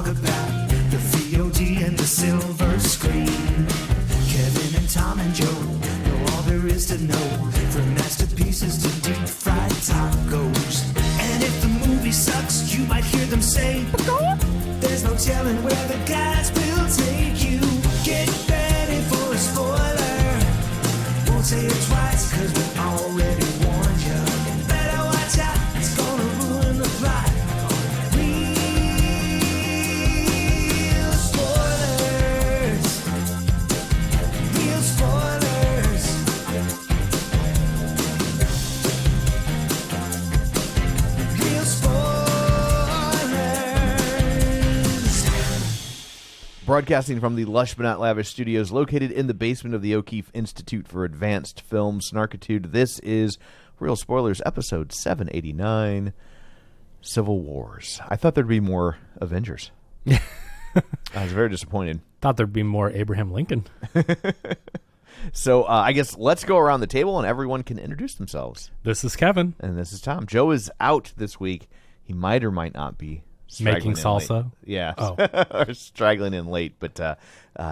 talk about the VOD and the silver screen. Kevin and Tom and Joe know all there is to know, from masterpieces to deep fried tacos. And if the movie sucks, you might hear them say, there's no telling where the guys will take you. Get ready for a spoiler. Won't say it twice, cause we already warned you. Better watch out, it's gonna ruin the plot. Real spoilers. Real spoilers. Real spoilers. Broadcasting from the lush but not lavish studios located in the basement of the O'Keefe Institute for Advanced Film Snarkitude, this is Real Spoilers, episode 789, Civil Wars. I thought there'd be more Avengers. I was very disappointed. Thought there'd be more Abraham Lincoln. So I guess let's go around the table and everyone can introduce themselves. This is Kevin. And this is Tom. Joe is out this week. He might or might not be Making salsa. Late. Yeah. Oh. Or straggling in late, but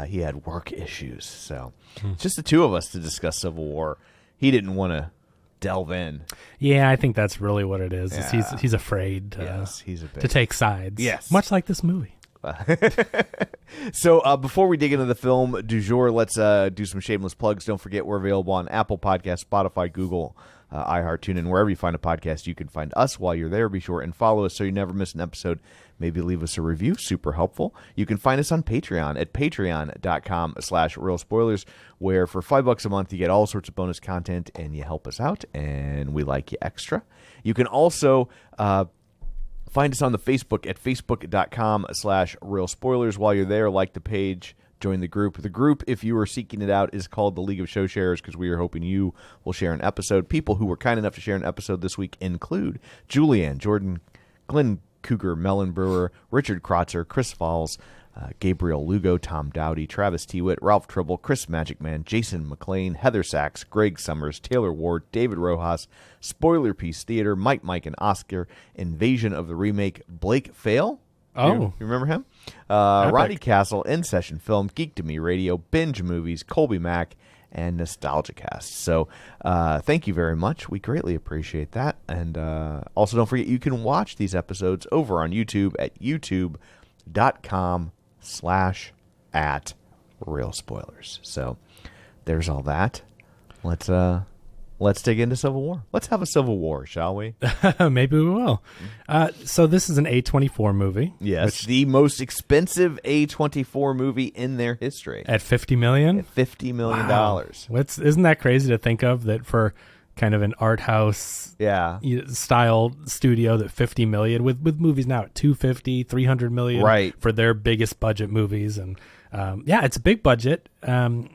he had work issues. So it's just the two of us to discuss Civil War. He didn't want to delve in. Yeah, I think that's really what it is. Yeah. He's afraid he's a bit to take sides. Yes. Much like this movie. So before we dig into the film du jour, let's do some shameless plugs. Don't forget we're available on Apple Podcasts, Spotify, Google, iHeart, TuneIn, wherever you find a podcast, you can find us while you're there. Be sure and follow us so you never miss an episode. Maybe leave us a review. Super helpful. You can find us on Patreon at patreon.com/realspoilers, where for $5 a month you get all sorts of bonus content and you help us out and we like you extra. You can also find us on the Facebook at facebook.com/realspoilers. While you're there, like the page, join the group. The group, if you are seeking it out, is called the League of Show Sharers because we are hoping you will share an episode. People who were kind enough to share an episode this week include Julianne, Jordan, Glenn Cougar, Melon Brewer, Richard Krotzer, Chris Falls, Gabriel Lugo, Tom Dowdy, Travis Tewitt, Ralph Tribble, Chris Magic Man, Jason McLean, Heather Sachs, Greg Summers, Taylor Ward, David Rojas, Spoiler Piece Theater, Mike and Oscar, Invasion of the Remake, Blake Fail. Oh. You remember him? Roddy Castle, In Session Film, Geek to Me Radio, Binge Movies, Colby Mack, and NostalgiaCast. So thank you very much. We greatly appreciate that. And also don't forget you can watch these episodes over on YouTube at youtube.com/@realspoilers. So there's all that. Let's dig into Civil War. Let's have a Civil War, shall we? Maybe we will. So this is an A24 movie. Yes, the most expensive A24 movie in their history. At $50 million? At $50 million. Wow. Isn't that crazy to think of, that for kind of an art house style studio, that $50 million, with movies now at $250, $300 million right, for their biggest budget movies. And it's a big budget. I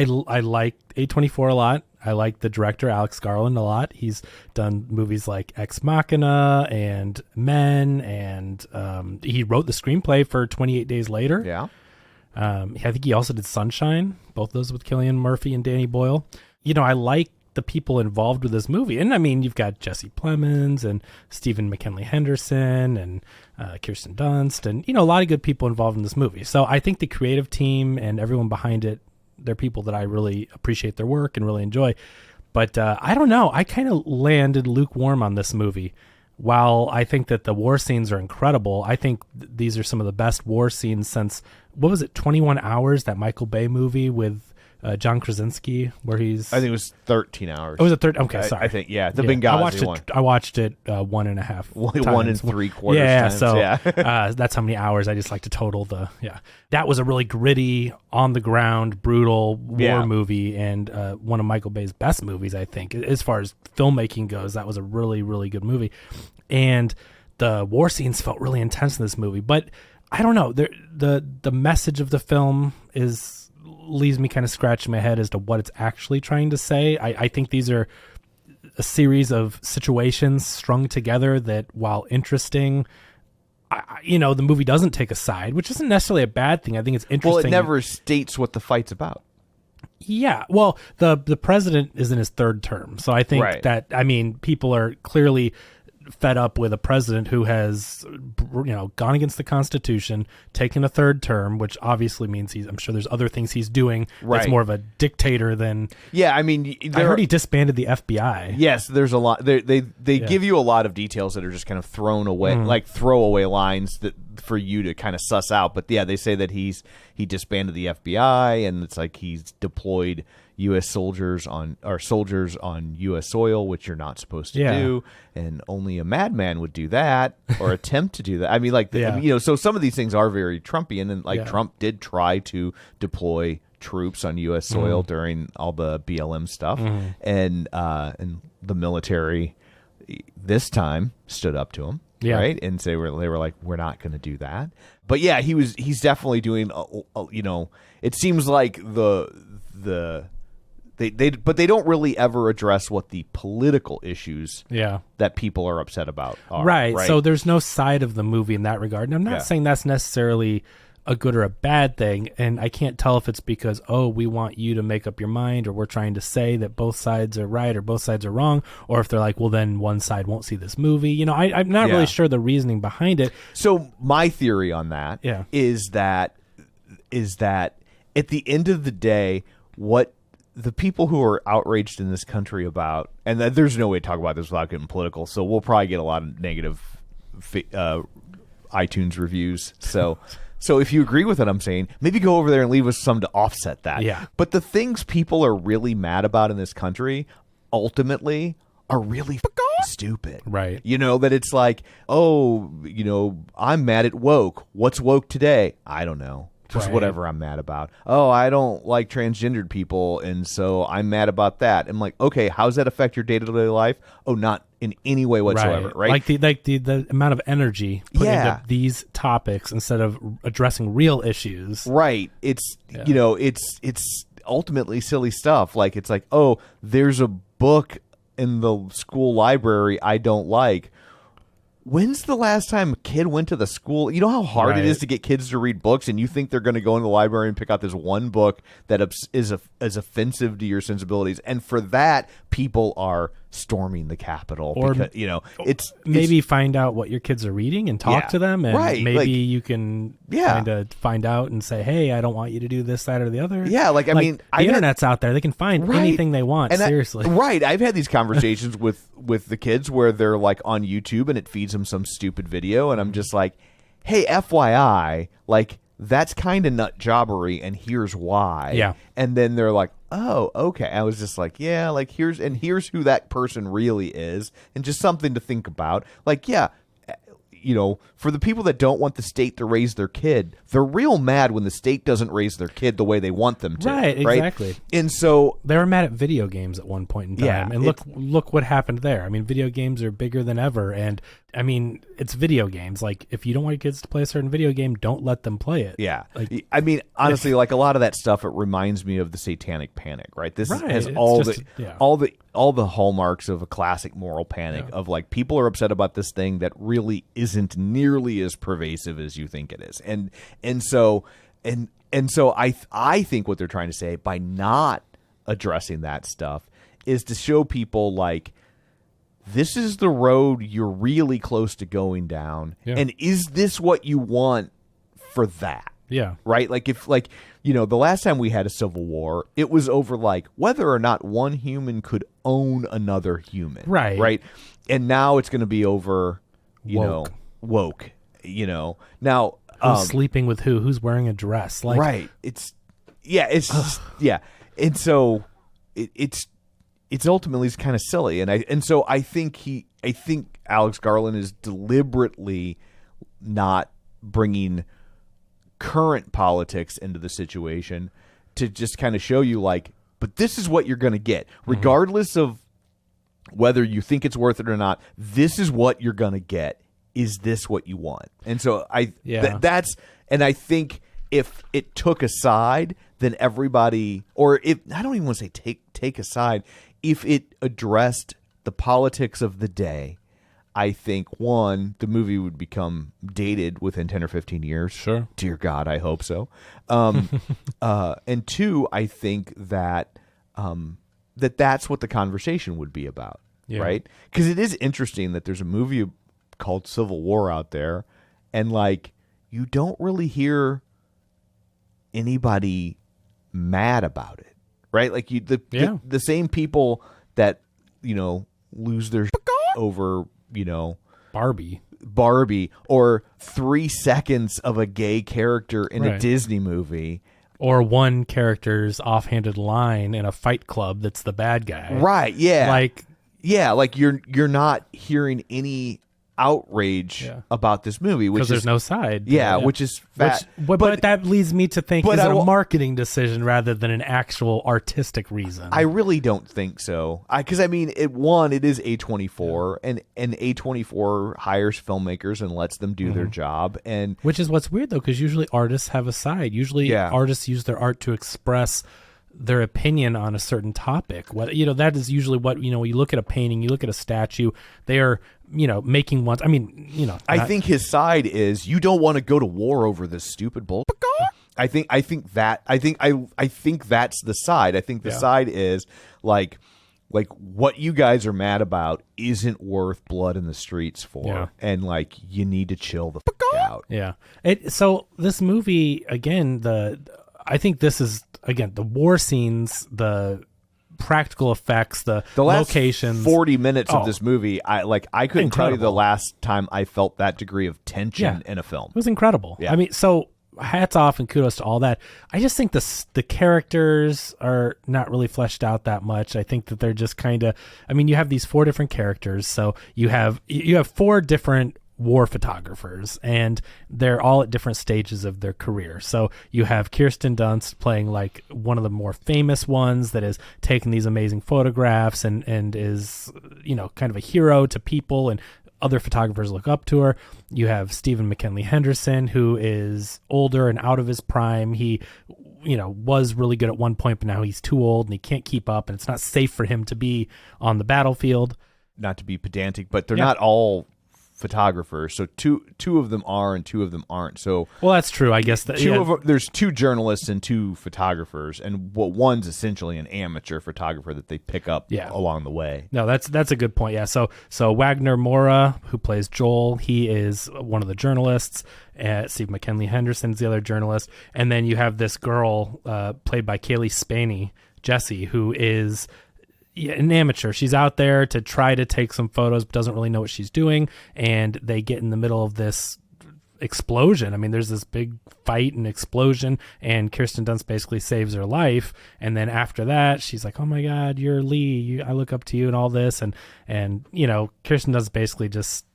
like A24 a lot. I like the director, Alex Garland, a lot. He's done movies like Ex Machina and Men, and he wrote the screenplay for 28 Days Later. Yeah. I think he also did Sunshine, both those with Cillian Murphy and Danny Boyle. You know, I like the people involved with this movie. And I mean, you've got Jesse Plemons and Stephen McKinley Henderson and Kirsten Dunst, and, you know, a lot of good people involved in this movie. So I think the creative team and everyone behind it, they're people that I really appreciate their work and really enjoy. But I don't know. I kind of landed lukewarm on this movie. While I think that the war scenes are incredible, I think these are some of the best war scenes since, 21 Hours, that Michael Bay movie with John Krasinski, where he's... I think it was 13 hours. Oh, was it 13? Okay, sorry. I think, the Benghazi one. I watched it 1.5 times. 1 3/4 times. So yeah. That's how many hours. I just like to total the... Yeah. That was a really gritty, on-the-ground, brutal war movie, and one of Michael Bay's best movies, I think. As far as filmmaking goes, that was a really, really good movie. And the war scenes felt really intense in this movie. But I don't know. The message of the film leaves me kind of scratching my head as to what it's actually trying to say. I think these are a series of situations strung together that, while interesting, the movie doesn't take a side, which isn't necessarily a bad thing. I think it's interesting. Well, it never states what the fight's about. Yeah, well, the president is in his third term, so I think that, I mean, people are clearly fed up with a president who has, gone against the Constitution, taken a third term, which obviously means I'm sure there's other things he's doing that's more of a dictator than. Yeah, I mean, I heard he disbanded the FBI. Yes, there's a lot. They give you a lot of details that are just kind of thrown away, like throwaway lines that for you to kind of suss out. But yeah, they say that he disbanded the FBI, and it's like he's deployed U.S. soldiers on U.S. soil, which you're not supposed to do, and only a madman would do that or attempt to do that. I mean, like, so some of these things are very Trumpian, and like Trump did try to deploy troops on U.S. soil during all the BLM stuff, and the military this time stood up to him. Yeah. Right. And so they were like, we're not going to do that. But yeah, he's definitely doing, it seems like they don't really ever address what the political issues that people are upset about are. Right. So there's no side of the movie in that regard. And I'm not saying that's necessarily a good or a bad thing, and I can't tell if it's because we want you to make up your mind, or we're trying to say that both sides are right or both sides are wrong, or if they're like, well, then one side won't see this movie. I'm not really sure the reasoning behind it. So my theory on that is that at the end of the day, what the people who are outraged in this country about, and there's no way to talk about this without getting political, so we'll probably get a lot of negative iTunes reviews. So if you agree with what I'm saying, maybe go over there and leave us some to offset that. Yeah. But the things people are really mad about in this country ultimately are really stupid. Right. That it's like, I'm mad at woke. What's woke today? I don't know. Just whatever I'm mad about. Oh, I don't like transgendered people, and so I'm mad about that. I'm like, okay, how does that affect your day-to-day life? Oh, not in any way whatsoever, right? Like the amount of energy put into these topics instead of addressing real issues. Right. It's it's ultimately silly stuff. Like, it's like, oh, there's a book in the school library I don't like. When's the last time a kid went to the school? You know how hard it is to get kids to read books, and you think they're going to go in the library and pick out this one book that is offensive to your sensibilities, and for that, people are storming the Capitol. Or because, maybe find out what your kids are reading and talk to them, and maybe you can find out and say, hey, I don't want you to do this, that, or the other. Yeah, I mean, the internet's out there; they can find anything they want. And seriously, I've had these conversations with the kids where they're like on YouTube and it feeds them some stupid video, and I'm just like, hey, FYI, like, that's kind of nut jobbery, and here's why. Yeah. And then they're like, oh, okay. I was just like, yeah, like, here's who that person really is, and just something to think about. Like, yeah, for the people that don't want the state to raise their kid, they're real mad when the state doesn't raise their kid the way they want them to. Right, exactly. And so they were mad at video games at one point in time. And look what happened there. I mean, video games are bigger than ever. And I mean, it's video games. Like, if you don't want your kids to play a certain video game, don't let them play it. Yeah. Like, I mean, honestly, like, a lot of that stuff, it reminds me of the Satanic Panic, right? This has all the hallmarks of a classic moral panic of, like, people are upset about this thing that really isn't nearly as pervasive as you think it is. And so I think what they're trying to say by not addressing that stuff is to show people, like, this is the road you're really close to going down. Yeah. And is this what you want for that? Yeah. Right? Like, if, like, the last time we had a civil war, it was over, like, whether or not one human could own another human. Right. Right. And now it's going to be over, woke. Now, who's sleeping with who? Who's wearing a dress? Like, right. And so it's ultimately kind of silly, and so I think Alex Garland is deliberately not bringing current politics into the situation to just kind of show you, like, but this is what you're going to get, regardless of whether you think it's worth it or not. This is what you're going to get. Is this what you want? And so I think if it took a side, then everybody, or if I don't even want to say take a side, if it addressed the politics of the day, I think, one, the movie would become dated within 10 or 15 years. Sure. Dear God, I hope so. And two, I think that that's what the conversation would be about. right? Because it is interesting that there's a movie called Civil War out there, and like you don't really hear anybody mad about it, right? Like the same people that lose their over Barbie or 3 seconds of a gay character in a Disney movie. Or one character's offhanded line in a fight club that's the bad guy. Right, yeah. Like you're not hearing any outrage about this movie, which because there's no side. Which is fat. But that leads me to think, is it a marketing decision rather than an actual artistic reason? I really don't think so. Because it is A24, and A24 hires filmmakers and lets them do their job. And which is what's weird, though, because usually artists have a side. Usually artists use their art to express their opinion on a certain topic. That is usually what, when you look at a painting, you look at a statue, they are, making ones. I mean, I think his side is you don't want to go to war over this stupid bull. I think that's the side. I think the side is like what you guys are mad about isn't worth blood in the streets for, and like you need to chill the out. Yeah. So this movie again, I think this is again the war scenes, the practical effects, the last locations. 40 minutes of this movie, I couldn't tell you the last time I felt that degree of tension in a film. It was incredible. Yeah. I mean, so hats off and kudos to all that. I just think the characters are not really fleshed out that much. I think that they're just kind of, you have these 4 different characters. So you have 4 different war photographers, and they're all at different stages of their career. So you have Kirsten Dunst playing like one of the more famous ones that is taking these amazing photographs and is kind of a hero to people, and other photographers look up to her. You have Stephen McKinley Henderson, who is older and out of his prime. He was really good at one point, but now he's too old and he can't keep up, and it's not safe for him to be on the battlefield. Not to be pedantic, but they're not all photographers, so two of them are and 2 of them aren't. So that's true, I guess. There's 2 journalists and 2 photographers, and one's essentially an amateur photographer that they pick up along the way. No, that's a good point. Yeah. So Wagner Moura, who plays Joel, he is one of the journalists. Steve McKinley Henderson's the other journalist, and then you have this girl played by Cailee Spaeny, Jessie, who is an amateur. She's out there to try to take some photos, but doesn't really know what she's doing. And they get in the middle of this explosion. There's this big fight and explosion, and Kirsten Dunst basically saves her life. And then after that, she's like, "Oh my God, you're Lee. I look up to you," and all this. And Kirsten Dunst basically just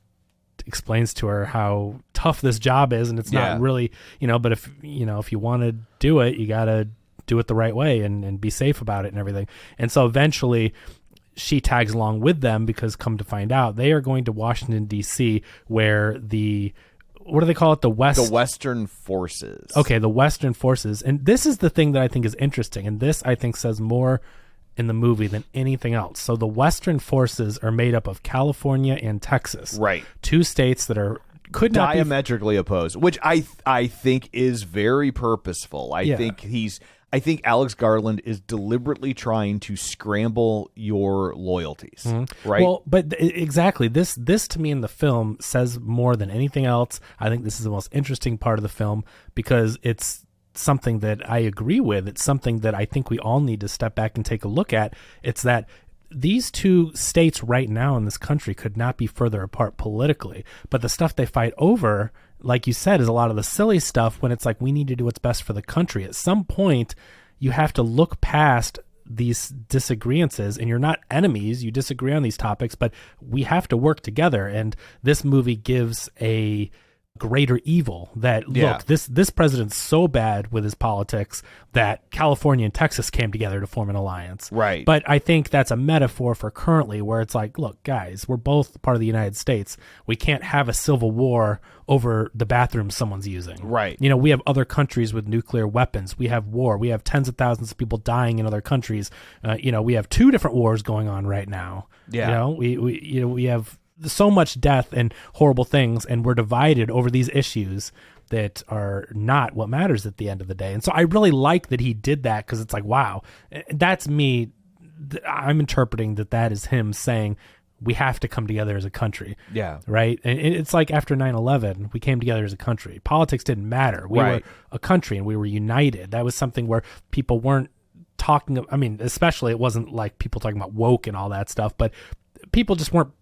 explains to her how tough this job is, and it's not really, but if you want to do it, you gotta do it the right way and be safe about it and everything. And so eventually she tags along with them, because come to find out, they are going to Washington, D.C., where what do they call it? The Western Forces. Okay, the Western Forces. And this is the thing that I think is interesting, and this I think says more in the movie than anything else. So the Western Forces are made up of California and Texas. Right. 2 states that are diametrically opposed, which I think is very purposeful. I think Alex Garland is deliberately trying to scramble your loyalties, right? Well, but exactly. This to me in the film says more than anything else. I think this is the most interesting part of the film, because it's something that I agree with. It's something that I think we all need to step back and take a look at. It's that these 2 states right now in this country could not be further apart politically, but the stuff they fight over, like you said, is a lot of the silly stuff, when it's like, we need to do what's best for the country. At some point, you have to look past these disagreements, and you're not enemies. You disagree on these topics, but we have to work together. And this movie gives a greater evil that, look, this president's so bad with his politics that California and Texas came together to form an alliance. Right. But I think that's a metaphor for currently, where it's like, look, guys, we're both part of the United States. We can't have a civil war over the bathroom someone's using. Right. We have other countries with nuclear weapons. We have war. We have tens of thousands of people dying in other countries. We have 2 different wars going on right now. Yeah. We have so much death and horrible things, and we're divided over these issues that are not what matters at the end of the day. And so I really like that he did that, because it's like, wow, that's me. I'm interpreting that is him saying, we have to come together as a country. Yeah. Right? And it's like after 9/11, we came together as a country. Politics didn't matter. We were a country and we were united. That was something where people weren't talking. I mean, especially it wasn't like people talking about woke and all that stuff, but people just weren't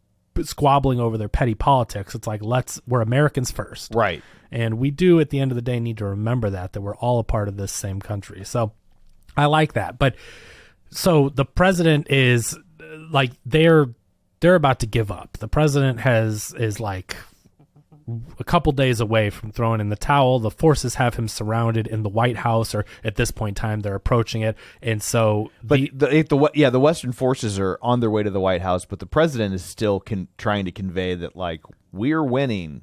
squabbling over their petty politics. It's like, we're Americans first. Right. And we do, at the end of the day, need to remember that we're all a part of this same country. So I like that. But so the president is like, they're about to give up. The president is like a couple days away from throwing in the towel. The forces have him surrounded in the White House, or at this point in time, they're approaching it. And so, the Western forces are on their way to the White House, but the president is still trying to convey that, like, we're winning.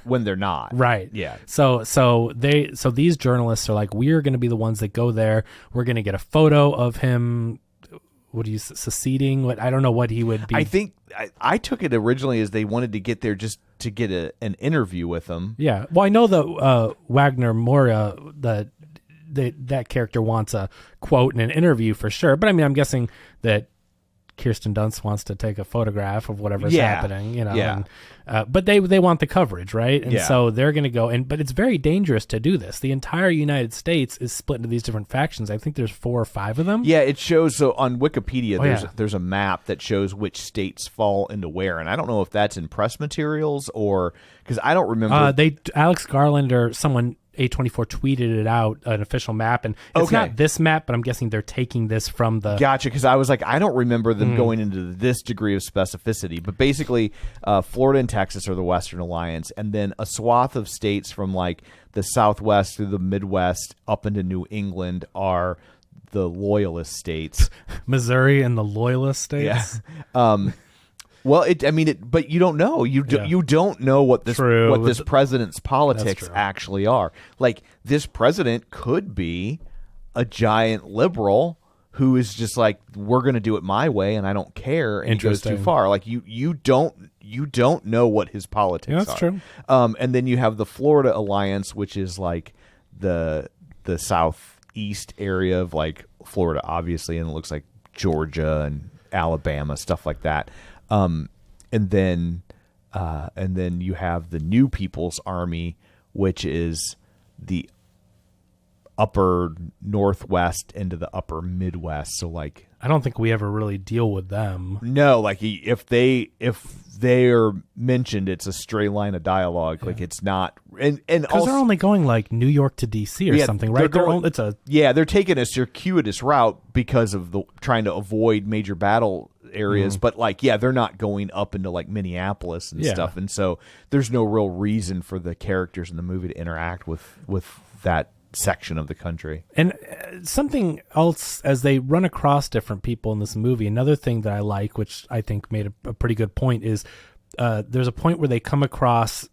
When they're not. Right. Yeah. So these journalists are like, we're going to be the ones that go there. We're going to get a photo of him. What do you seceding? What, I don't know what he would be. I think I took it originally as they wanted to get there just to get an interview with him. Yeah. Well, I know that Wagner Moura, that character wants a quote in an interview for sure. But I mean, I'm guessing that Kirsten Dunst wants to take a photograph of whatever's happening, you know. Yeah. And, but they want the coverage, right? And so they're going to go but it's very dangerous to do this. The entire United States is split into these different factions. I think there's 4 or 5 of them. Yeah, it shows. So on Wikipedia, there's a map that shows which states fall into where, and I don't know if that's in press materials or because I don't remember. Alex Garland or someone. A24 tweeted it out, an official map, and it's not this map, but I'm guessing they're taking this from the... Gotcha, because I was like, I don't remember them going into this degree of specificity, but basically Florida and Texas are the Western Alliance, and then a swath of states from like the Southwest through the Midwest up into New England are the Loyalist states. Missouri and the Loyalist states? Yeah. Well, but you don't know. You don't know what this president's politics actually are. Like, this president could be a giant liberal who is just like, we're going to do it my way, and I don't care, and he goes too far. Like, you don't know what his politics are. That's true. And then you have the Florida Alliance, which is like the southeast area of like Florida, obviously, and it looks like Georgia and Alabama, stuff like that. And then you have the New People's Army, which is the upper Northwest into the upper Midwest. So like, I don't think we ever really deal with them. No, like if they are mentioned, it's a straight line of dialogue. Yeah. Like it's not, and because they're only going like New York to DC or something, right? They're taking a circuitous route because of trying to avoid major battle areas, but like, they're not going up into like Minneapolis and stuff, and so there's no real reason for the characters in the movie to interact with that section of the country. And something else, as they run across different people in this movie, another thing that I like, which I think made a pretty good point, is there's a point where they come across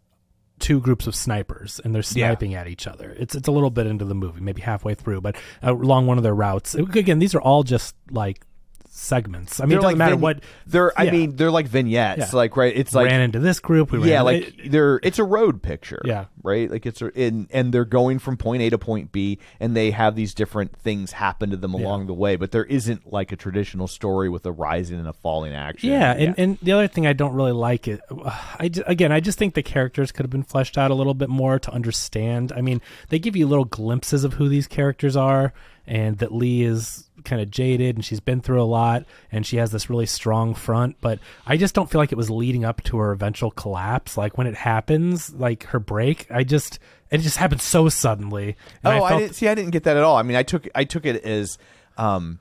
2 groups of snipers and they're sniping at each other. It's a little bit into the movie, maybe halfway through, but along one of their routes. Again, these are all just like segments. I mean, it doesn't matter what they're. I mean, they're like vignettes. Like, right? It's like ran into this group. It's a road picture. Yeah, right. Like and they're going from point A to point B, and they have these different things happen to them along the way. But there isn't like a traditional story with a rising and a falling action. And the other thing I don't really like it. I just think the characters could have been fleshed out a little bit more to understand. I mean, they give you little glimpses of who these characters are, and that Lee is kind of jaded and she's been through a lot and she has this really strong front, but I just don't feel like it was leading up to her eventual collapse. Like when it happens, like her break, it just happened so suddenly. I didn't get that at all. I mean, I took it as from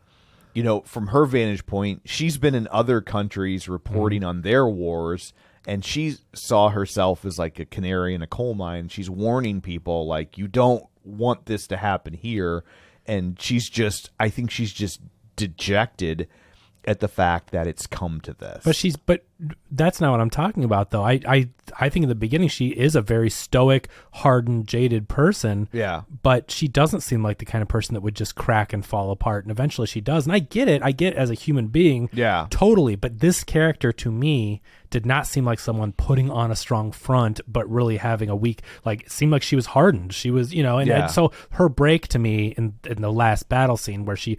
her vantage point, she's been in other countries reporting on their wars, and she saw herself as like a canary in a coal mine. She's warning people like, you don't want this to happen here. And I think she's just dejected at the fact that it's come to this. But that's not what I'm talking about, though. I think in the beginning she is a very stoic, hardened, jaded person. Yeah. But she doesn't seem like the kind of person that would just crack and fall apart. And eventually she does. And I get it. As a human being. Yeah. Totally. But this character to me did not seem like someone putting on a strong front, but really having a weak, like, it seemed like she was hardened. She was, and so her break to me in the last battle scene where she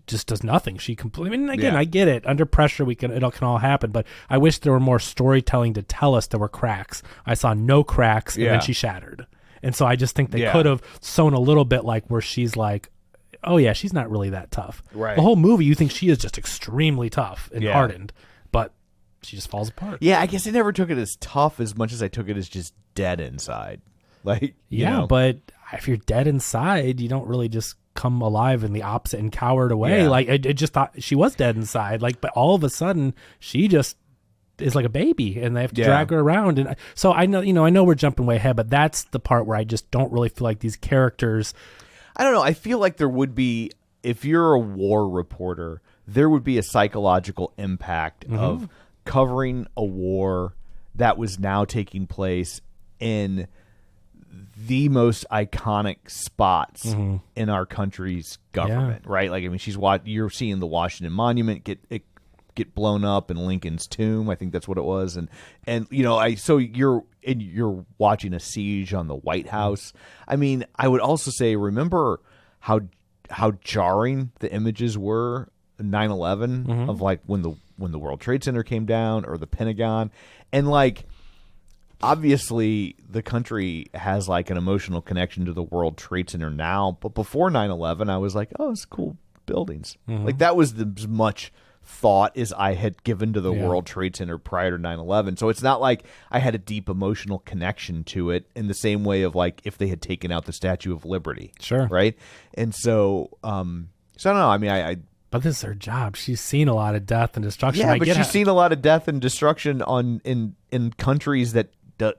just does nothing. She completely. I mean, again, Yeah. I get it. Under pressure, it can all happen. But I wish there were more storytelling to tell us there were cracks. I saw no cracks, and Yeah. then she shattered. And so I just think they Yeah. could have sewn a little bit like where she's like, oh yeah, she's not really that tough. Right. The whole movie, you think she is just extremely tough and Yeah. hardened, but she just falls apart. Yeah, I guess I never took it as tough as much as I took it as just dead inside. Like, you know. But if you're dead inside, you don't really just come alive in the opposite and cowered away. Yeah. Like I just thought she was dead inside. Like, but all of a sudden she just is like a baby, and they have to Yeah. drag her around. And so I know we're jumping way ahead, but that's the part where I just don't really feel like these characters. I don't know. I feel like there would be, if you're a war reporter, there would be a psychological impact of covering a war that was now taking place in the most iconic spots in our country's government, right? Like, I mean, you're seeing the Washington Monument get blown up in Lincoln's tomb. I think that's what it was. And you know, you're watching a siege on the White House. I mean, I would also say, remember how jarring the images were 9/11 of like when the World Trade Center came down, or the Pentagon. And like, obviously the country has like an emotional connection to the World Trade Center now, but before 9/11 I was like, oh, it's cool buildings. Like, that was as much thought as I had given to the World Trade Center prior to 9/11. So it's not like I had a deep emotional connection to it in the same way of like if they had taken out the Statue of Liberty. Sure. Right? And so I don't know. I mean, But this is her job. She's seen a lot of death and destruction. yeah, but she's seen a lot of death and destruction in countries that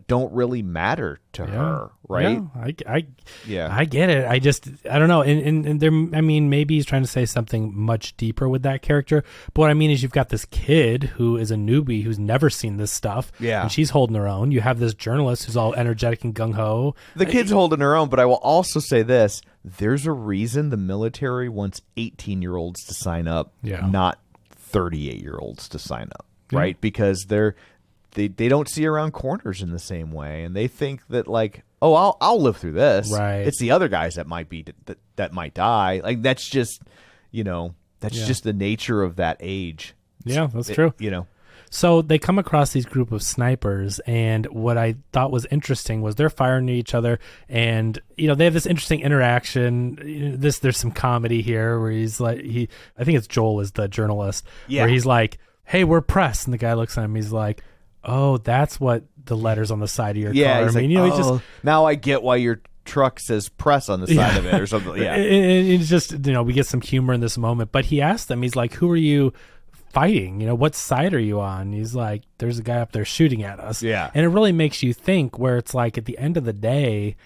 don't really matter to her, right? Yeah, I get it. I don't know. And there, I mean, maybe he's trying to say something much deeper with that character. But what I mean is, you've got this kid who is a newbie who's never seen this stuff. Yeah. And she's holding her own. You have this journalist who's all energetic and gung ho. The kid's holding her own, but I will also say this. There's a reason the military wants 18-year-olds to sign up, not 38-year-olds to sign up, right? Because they don't see around corners in the same way, and they think that like, oh, I'll live through this. Right. It's the other guys that might be that might die. Like, that's just, you know, just the nature of that age. Yeah, that's true. You know. So they come across these group of snipers, and what I thought was interesting was they're firing at each other, and you know, they have this interesting interaction. There's some comedy here where he's like, I think it's Joel is the journalist, where he's like, "Hey, we're press," and the guy looks at him, he's like, "Oh, that's what the letters on the side of your car." He's I mean, like, you know, he's just now I get why your truck says press on the side of it or something. Yeah, and it's just, you know, we get some humor in this moment. But he asked them, he's like, "Who are you fighting? You know, what side are you on?" He's like, "There's a guy up there shooting at us." Yeah. And it really makes you think, where it's like, at the end of the day,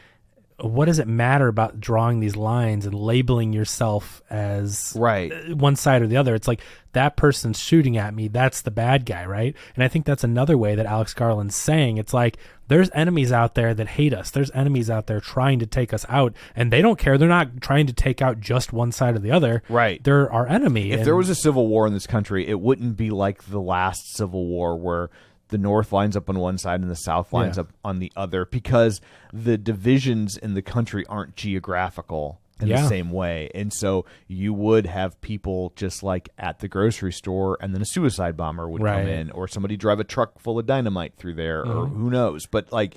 what does it matter about drawing these lines and labeling yourself as one side or the other? It's like, that person's shooting at me, that's the bad guy, right? And I think that's another way that Alex Garland's saying, it's like, there's enemies out there that hate us. There's enemies out there trying to take us out, and they don't care. They're not trying to take out just one side or the other. Right. They're our enemy. If there was a civil war in this country, it wouldn't be like the last Civil War where the North lines up on one side and the South lines up on the other, because the divisions in the country aren't geographical in the same way. And so you would have people just like at the grocery store, and then a suicide bomber would come in, or somebody drive a truck full of dynamite through there, or who knows. But like,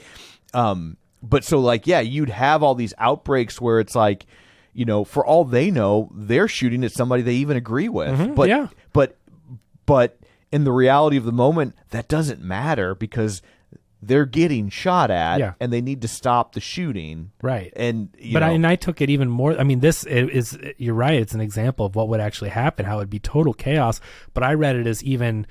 but so like, yeah, you'd have all these outbreaks where it's like, you know, for all they know, they're shooting at somebody they even agree with. But in the reality of the moment, that doesn't matter, because they're getting shot at, and they need to stop the shooting. Right. And I took it even more. I mean, this is, you're right, it's an example of what would actually happen, how it would be total chaos. But I read it as even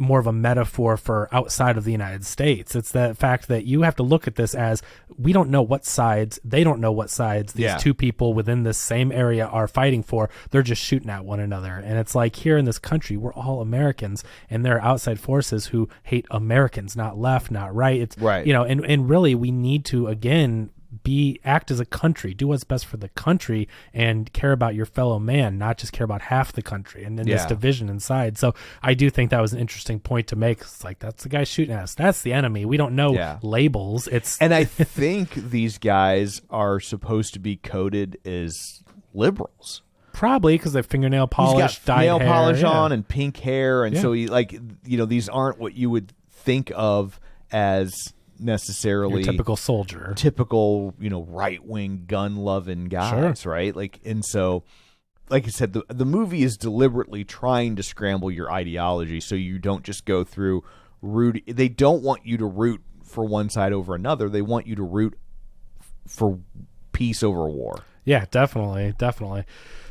more of a metaphor for outside of the United States. It's the fact that you have to look at this as, we don't know what sides, they don't know what sides these two people within this same area are fighting for. They're just shooting at one another. And it's like, here in this country, we're all Americans, and there are outside forces who hate Americans, not left, not right. It's you know, and really we need to, again, act as a country, do what's best for the country, and care about your fellow man, not just care about half the country and then this division inside. So I do think that was an interesting point to make. It's like, that's the guy shooting at us, that's the enemy. We don't know labels. And I think these guys are supposed to be coded as liberals. Probably because they have fingernail polish, He's got dyed nail hair, polish yeah. on and pink hair, and Yeah. so he these aren't what you would think of as necessarily Your typical soldier. typical right wing gun loving guys, right? Like, and so. Like I said, the movie is deliberately trying to scramble your ideology so you don't just go through root. They don't want you to root for one side over another. They want you to root for peace over war. Yeah, definitely.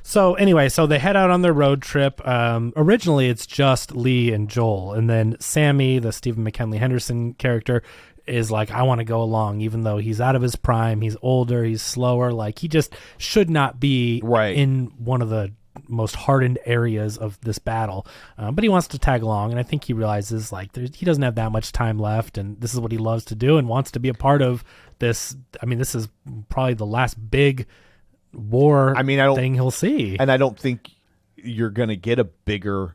So anyway, so they head out on their road trip. Originally, it's just Lee and Joel. And then Sammy, the Stephen McKinley Henderson character, is like, I want to go along, even though he's out of his prime. He's older. He's slower. Like, he just should not be in one of the most hardened areas of this battle. But he wants to tag along. And I think he realizes, like, he doesn't have that much time left. And this is what he loves to do and wants to be a part of this. I mean, this is probably the last big war thing he'll see. And I don't think you're going to get a bigger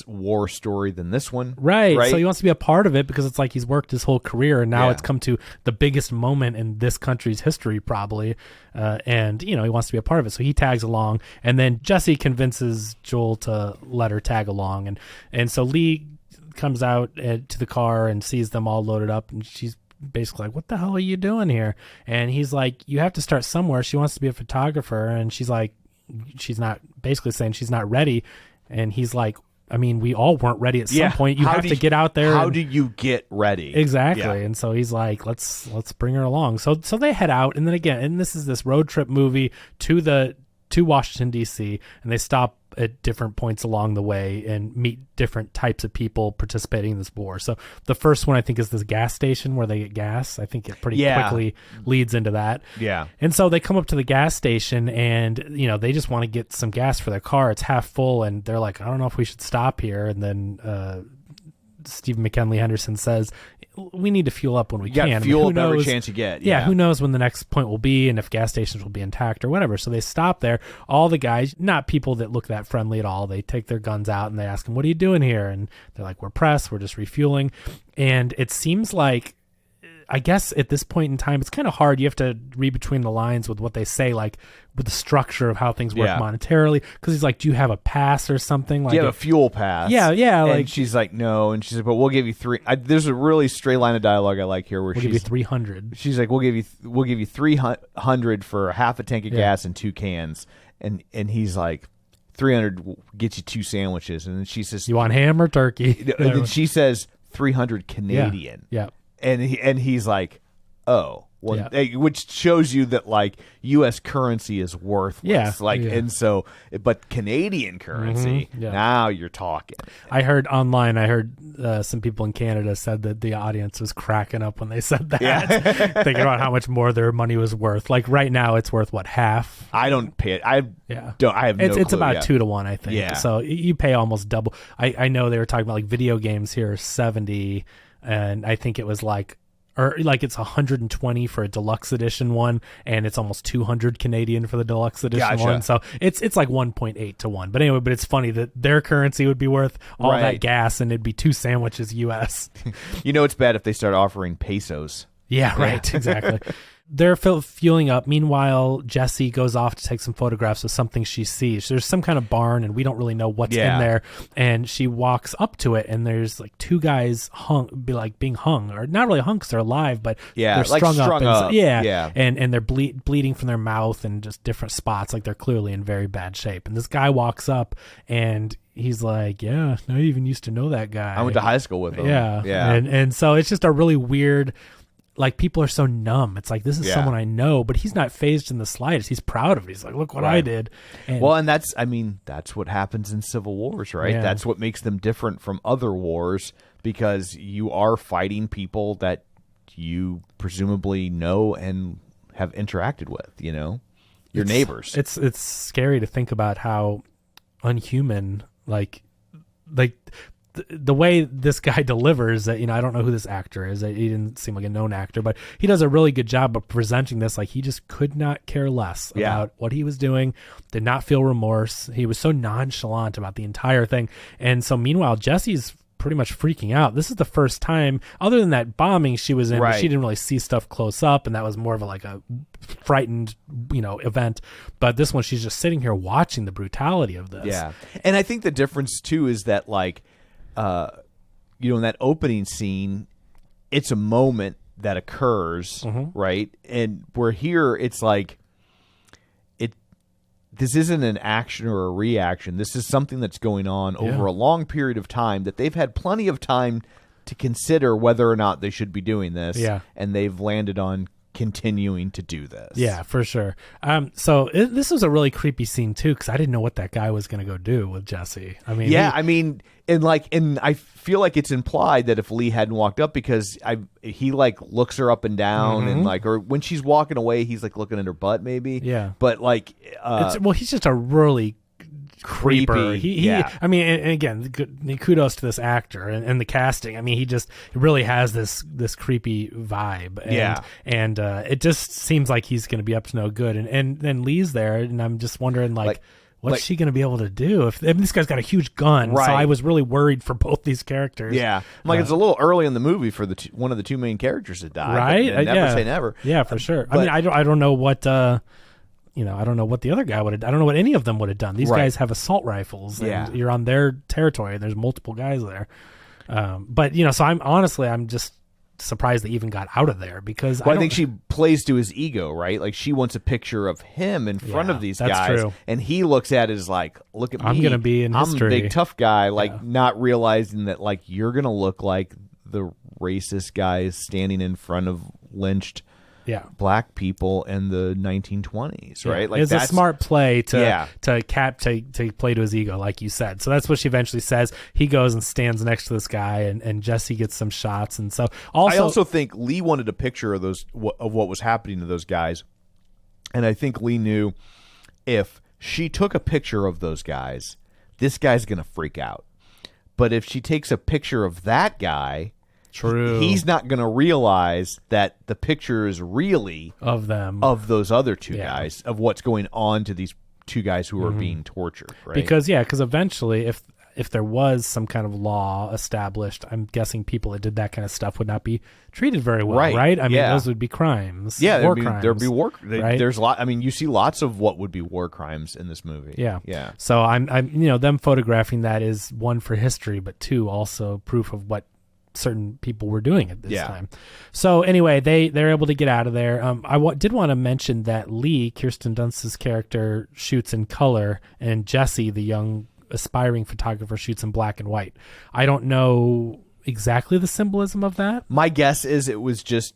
war story than this one. Right. So he wants to be a part of it because it's like he's worked his whole career and now it's come to the biggest moment in this country's history probably. And, he wants to be a part of it. So he tags along, and then Jesse convinces Joel to let her tag along. And so Lee comes out to the car and sees them all loaded up, and she's basically like, what the hell are you doing here? And he's like, you have to start somewhere. She wants to be a photographer. And she's like, she's not, basically saying she's not ready. And he's like, I mean, we all weren't ready at some point. You have to get out there. How do you get ready? Exactly. Yeah. And so he's like, let's bring her along. So they head out, and then again, and this is this road trip movie to Washington, D.C., and they stop at different points along the way and meet different types of people participating in this war. So the first one, I think, is this gas station where they get gas. I think it pretty quickly leads into that. Yeah. And so they come up to the gas station, and, they just want to get some gas for their car. It's half full, and they're like, I don't know if we should stop here. And then Stephen McKinley Henderson says, we need to fuel up when we can. Fuel up every chance you get. Yeah, who knows when the next point will be and if gas stations will be intact or whatever. So they stop there. All the guys, not people that look that friendly at all, they take their guns out and they ask them, what are you doing here? And they're like, we're pressed. We're just refueling. And it seems like, I guess at this point in time, it's kind of hard. You have to read between the lines with what they say, like with the structure of how things work monetarily. Because he's like, do you have a pass or something? Like, do you have a fuel pass? Yeah. And like, she's like, no. And she's like, but we'll give you three. There's a really straight line of dialogue I like here where we'll give you 300. She's like, we'll give you 300 for half a tank of gas and 2 cans. And he's like, 300 will get you 2 sandwiches. And then she says, you want ham or turkey? And then she says 300 Canadian. Yeah. And he's like, oh, well, which shows you that like U.S. currency is worthless. And so, but Canadian currency, now you're talking. I heard online, some people in Canada said that the audience was cracking up when they said that, thinking about how much more their money was worth. Like right now, it's worth what, half? I don't pay it. I have no clue. It's about 2 to 1, I think. Yeah. So you pay almost double. I know they were talking about like video games here are 70. And I think it was it's 120 for a deluxe edition one, and it's almost 200 Canadian for the deluxe edition one. So it's like 1.8 to 1. But anyway, it's funny that their currency would be worth all that gas, and it'd be 2 sandwiches US. It's bad if they start offering pesos. Yeah, right. Exactly. They're fueling up. Meanwhile, Jessie goes off to take some photographs of something she sees. There's some kind of barn, and we don't really know what's in there. And she walks up to it, and there's like 2 guys being hung, or not really hung because they're alive, but they're strung up. And they're bleeding from their mouth and just different spots. Like they're clearly in very bad shape. And this guy walks up, and he's like, I even used to know that guy. I went to high school with him. Yeah. And so it's just a really weird. Like, people are so numb. It's like, this is someone I know, but he's not fazed in the slightest. He's proud of it. He's like, look what I did. And that's what happens in civil wars, right? Yeah. That's what makes them different from other wars, because you are fighting people that you presumably know and have interacted with, your neighbors. It's scary to think about how unhuman, like the way this guy delivers that, I don't know who this actor is. He didn't seem like a known actor, but he does a really good job of presenting this. Like, he just could not care less about what he was doing, did not feel remorse. He was so nonchalant about the entire thing. And so meanwhile, Jesse's pretty much freaking out. This is the first time, other than that bombing she was in, Right. she didn't really see stuff close up, and that was more of a frightened, event. But this one, she's just sitting here watching the brutality of this. Yeah. And I think the difference too is that in that opening scene, it's a moment that occurs, right? And we're here, it's like this isn't an action or a reaction. This is something that's going on over a long period of time that they've had plenty of time to consider whether or not they should be doing this. Yeah. And they've landed on continuing to do this. Yeah, for sure. This was a really creepy scene too, because I didn't know what that guy was going to go do with Jesse. I mean, and I feel like it's implied that if Lee hadn't walked up, because he looks her up and down and or when she's walking away, he's looking at her butt maybe. Yeah. But he's just a really creeper. Creepy, I mean, and again, kudos to this actor and the casting. I mean, he really has this creepy vibe. And it just seems like he's going to be up to no good. And then Lee's there, and I'm just wondering what's she going to be able to do? This guy's got a huge gun, right. So I was really worried for both these characters. Yeah, it's a little early in the movie for one of the two main characters to die, right? Never say never. Yeah, for sure. I mean, I don't know what. I don't know what the other guy would have. I don't know what any of them would have done. These guys have assault rifles, and you're on their territory, and there's multiple guys there. So I'm just surprised they even got out of there, because I think she plays to his ego, right? Like, she wants a picture of him in front of these guys, true. And he looks at it as look at me, I'm gonna be in history. I'm a big tough guy, not realizing that you're gonna look like the racist guys standing in front of lynched black people in the 1920s, right? It's a smart play to play to his ego, like you said. So that's what she eventually says. He goes and stands next to this guy, and Jesse gets some shots. And so I also think Lee wanted a picture of what was happening to those guys, and I think Lee knew if she took a picture of those guys, this guy's gonna freak out. But if she takes a picture of that guy, true, he's not going to realize that the picture is really of them, of those other two guys, of what's going on to these two guys who are being tortured, right? Because eventually, if there was some kind of law established, I'm guessing people that did that kind of stuff would not be treated very well, right? I mean, those would be crimes. Yeah, crimes. There'd be war. Right? There's a lot. I mean, you see lots of what would be war crimes in this movie. Yeah. So I'm them photographing that is, one, for history, but two, also proof of what certain people were doing at this time. So anyway, they're able to get out of there. I did want to mention that Lee, Kirsten Dunst's character, shoots in color, and Jesse, the young aspiring photographer, shoots in black and white. I don't know exactly the symbolism of that. My guess is it was just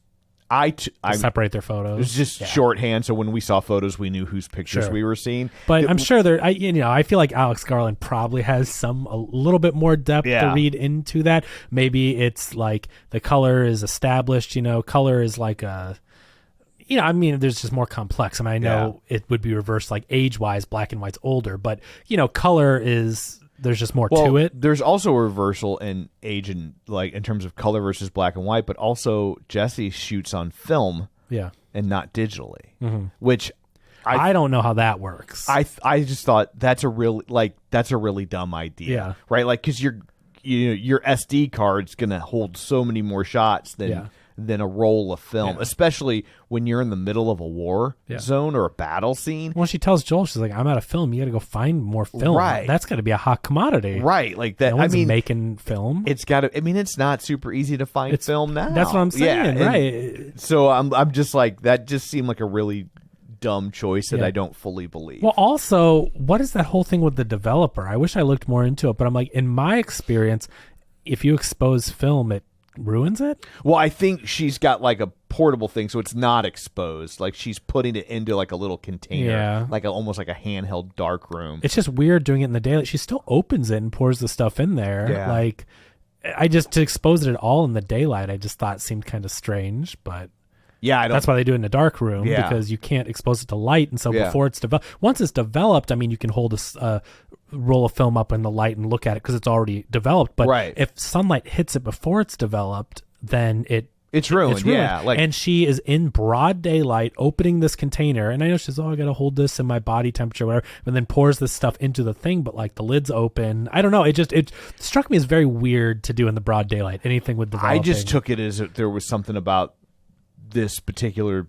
separate their photos. It was just shorthand, so when we saw photos, we knew whose pictures we were seeing. But I'm sure I feel like Alex Garland probably has a little bit more depth to read into that. Maybe it's like the color is established. Color is like a. There's just more complex. I know it would be reversed, like age-wise, black and white's older, but color is. There's just more to it. There's also a reversal in age and in terms of color versus black and white, but also Jesse shoots on film, and not digitally, which I don't know how that works. I just thought that's a really dumb idea, right? Because your SD card's gonna hold so many more shots than a roll of film, especially when you're in the middle of a war zone or a battle scene. Well, she tells Joel, she's like, I'm out of film. You got to go find more film. Right. That's got to be a hot commodity. Right. Like that. No one's making film. It's got to, it's not super easy to find film now. That's what I'm saying. Right. So I'm just like, that just seemed like a really dumb choice that I don't fully believe. Well, also, what is that whole thing with the developer? I wish I looked more into it, but I'm like, in my experience, if you expose film, it ruins it. Well, I think she's got a portable thing, so it's not exposed. She's putting it into a little container, almost like a handheld dark room. It's just weird doing it in the daylight. She still opens it and pours the stuff in there. To expose it at all in the daylight, I just thought seemed kind of strange, but that's why they do it in a dark room, because you can't expose it to light. And so before it's developed, once it's developed, you can hold a roll of film up in the light and look at it because it's already developed. But if sunlight hits it before it's developed, then it It's ruined. Yeah, and she is in broad daylight opening this container, and I know she's, I gotta hold this in my body temperature, whatever, and then pours this stuff into the thing, but like the lid's open. I don't know. It struck me as very weird to do in the broad daylight. Anything with developing. I just took it as there was something about this particular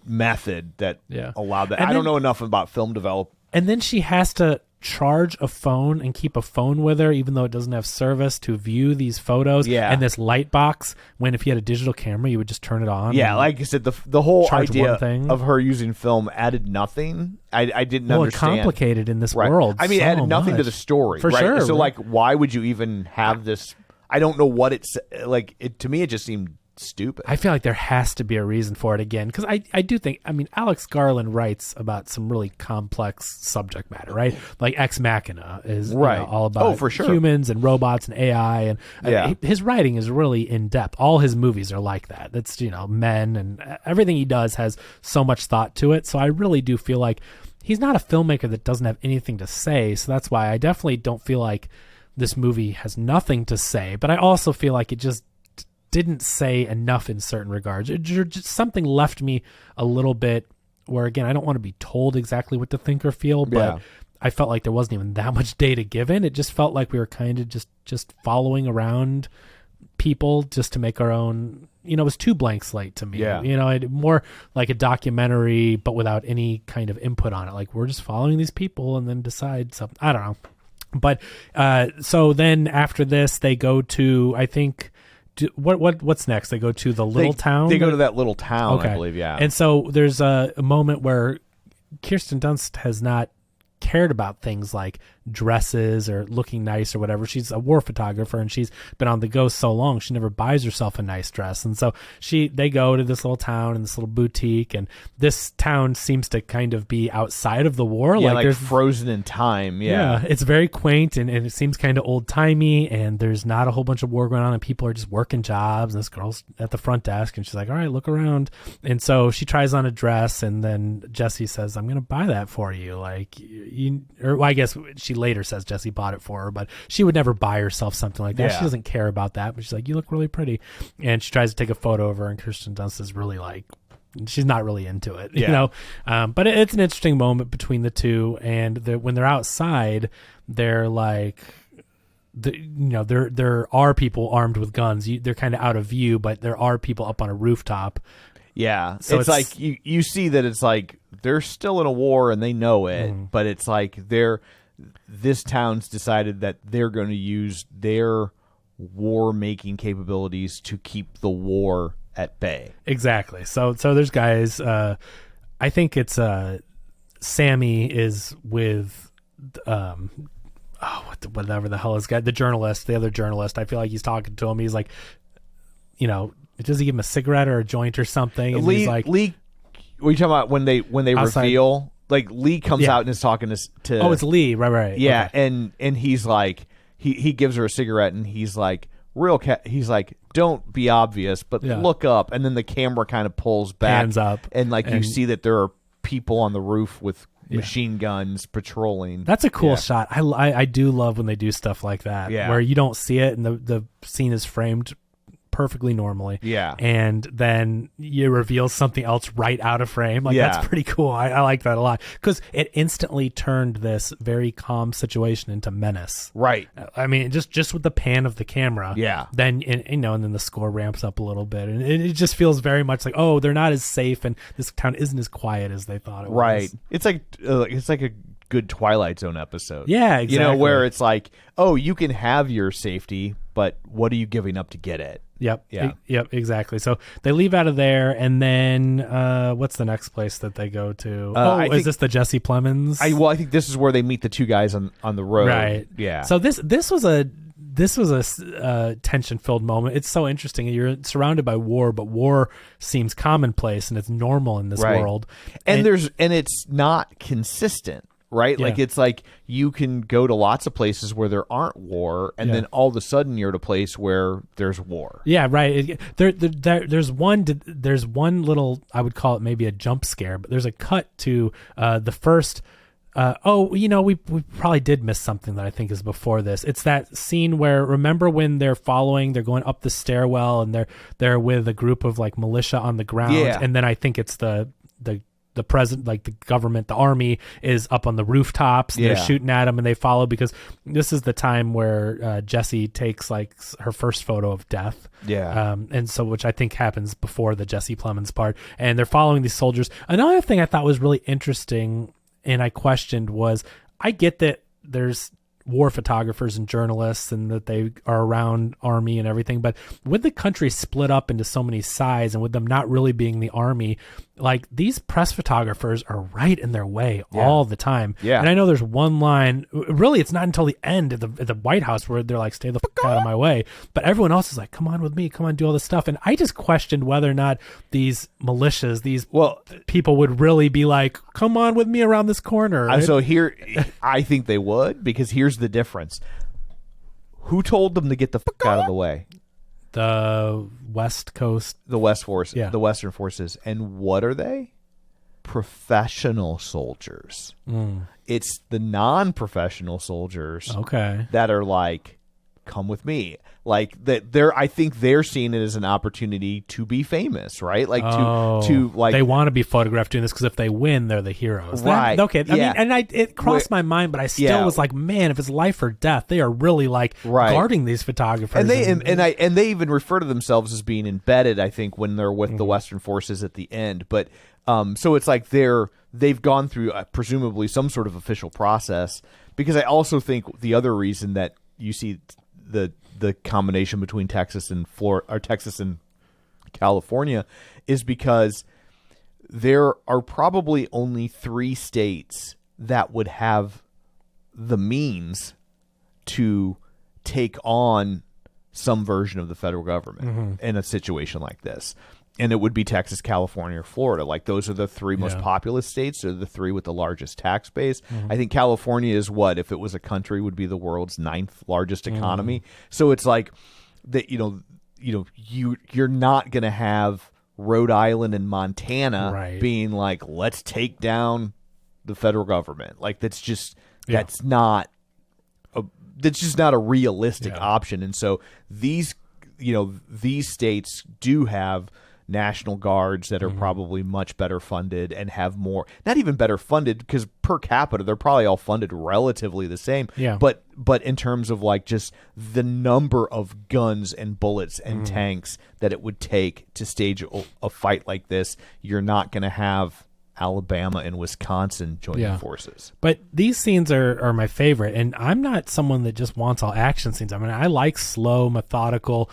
method that allowed that. I don't know enough about film development. And then she has to charge a phone and keep a phone with her, even though it doesn't have service, to view these photos. And this light box, when if you had a digital camera, you would just turn it on. Like I said, the whole idea of her using film added nothing. I didn't understand. It's complicated in this world. I mean, it added nothing to the story. For sure. So, like, why would you even have this? I don't know what it's like. To me, it just seemed stupid. I feel like there has to be a reason for it again, because I do think, I mean, Alex Garland writes about some really complex subject matter, right? Like Ex Machina is all about for sure. humans and robots and AI, and his writing is really in depth. All his movies are like that. That's, men, and everything he does has so much thought to it. So I really do feel like he's not a filmmaker that doesn't have anything to say. So that's why I definitely don't feel like this movie has nothing to say, but I also feel like it just didn't say enough in certain regards. Just something left me a little bit where, again, I don't want to be told exactly what to think or feel, but I felt like there wasn't even that much data given. It just felt like we were kind of just following around people just to make our own, it was too blank slate to me. More like a documentary, but without any kind of input on it. Like, we're just following these people and then decide something. I don't know. But so then after this, they go to, I think, what's next? They go to the little town? They go to that little town, I believe, And so there's a moment where Kirsten Dunst has not cared about things like dresses or looking nice or whatever. She's a war photographer, and she's been on the go so long she never buys herself a nice dress. And so they go to this little town and this little boutique, and this town seems to kind of be outside of the war. Like there's frozen in time. It's very quaint, and it seems kind of old timey, and there's not a whole bunch of war going on, and people are just working jobs, and this girl's at the front desk, and she's like, all right, look around. And so she tries on a dress, and then Jesse says, I'm gonna buy that for you. Like, I guess she later says Jesse bought it for her, but she would never buy herself something like that. She doesn't care about that, but she's like, you look really pretty. And she tries to take a photo of her, and Kirsten Dunst is really like, she's not really into it, but it's an interesting moment between the two. And when they're outside, they're like, there are people armed with guns. They're kind of out of view, but there are people up on a rooftop. So it's like you see that it's like they're still in a war and they know it, but it's like this town's decided that they're going to use their war-making capabilities to keep the war at bay. Exactly. So there's guys. I think it's Sammy is with whatever the hell is guy, the other journalist. I feel like he's talking to him. He's like, does he give him a cigarette or a joint or something? And he's like, Lee, what are you talking about when they outside, reveal? Like, Lee comes out and is talking to oh, it's Lee, right. Yeah, okay. and he's like, he gives her a cigarette, and he's like, he's like, don't be obvious, but look up. And then the camera kind of pulls back. Hands up. And you see that there are people on the roof with machine guns patrolling. That's a cool shot. I do love when they do stuff like that, where you don't see it and the scene is framed perfectly normally, and then you reveal something else right out of frame. That's pretty cool. I like that a lot, because it instantly turned this very calm situation into menace. Right. I mean, just with the pan of the camera. Then and then the score ramps up a little bit, and it just feels very much like, oh, they're not as safe, and this town isn't as quiet as they thought it was. Right. It's like a good Twilight Zone episode. Yeah, exactly. Where it's like, oh, you can have your safety, but what are you giving up to get it? Yep. Exactly. So they leave out of there, and then what's the next place that they go to? Is this the Jesse Plemons? I think this is where they meet the two guys on the road. Right. Yeah. So this was a tension-filled moment. It's so interesting. You're surrounded by war, but war seems commonplace and it's normal in this world. And it's not consistent. Right? Like, it's like you can go to lots of places where there aren't war, and then all of a sudden you're at a place where there's war. Yeah, right. There's one little, I would call it maybe a jump scare, but there's a cut to the first We probably did miss something that I think is before this. It's that scene where, remember when they're going up the stairwell and they're with a group of like militia on the ground, Yeah. and then I think it's the president, like the government, the army is up on the rooftops and they're shooting at them, and they follow because this is the time where Jessie takes like her first photo of death. Yeah. And so, which I think happens before the Jesse Plemons part, and they're following these soldiers. Another thing I thought was really interesting and I questioned was, I get that there's war photographers and journalists and that they are around army and everything, but with the country split up into so many sides and with them not really being the army, like these press photographers are right in their way all the time. Yeah. And I know there's one line, really it's not until the end at the White House where they're like, stay the fuck out of my way, but everyone else is like, come on with me, come on, do all this stuff. And I just questioned whether or not these militias, people would really be like, come on with me around this corner. So here, I think they would, because here's the difference. Who told them to get the fuck out of the way? The West Coast. The West Force, Yeah. the Western forces. And what are they? Professional soldiers. It's the non-professional soldiers that are like, come with me. Like that, I think they're seeing it as an opportunity to be famous, right? Like to like they want to be photographed doing this because if they win, they're the heroes, right? I mean, and it crossed my mind, but I still was like, man, if it's life or death, they are really like guarding these photographers. And they even refer to themselves as being embedded, I think, when they're with the Western forces at the end. But so it's like they've gone through presumably some sort of official process. Because I also think the other reason that you see the combination between Texas and Texas and California is because there are probably only 3 states that would have the means to take on some version of the federal government in a situation like this. And it would be Texas, California, or Florida. Like, those are the 3 most populous states. They're the 3 with the largest tax base. I think California is if it was a country, would be the world's 9th largest economy. So it's like that, you're not going to have Rhode Island and Montana being like, let's take down the federal government. Like, that's just not a realistic option. And so these states do have National Guards that are probably much better funded and have more, not even better funded, because per capita they're probably all funded relatively the same. Yeah. But in terms of like just the number of guns and bullets and tanks that it would take to stage a fight like this, you're not going to have Alabama and Wisconsin joining forces. But these scenes are my favorite, and I'm not someone that just wants all action scenes. I mean, I like slow, methodical,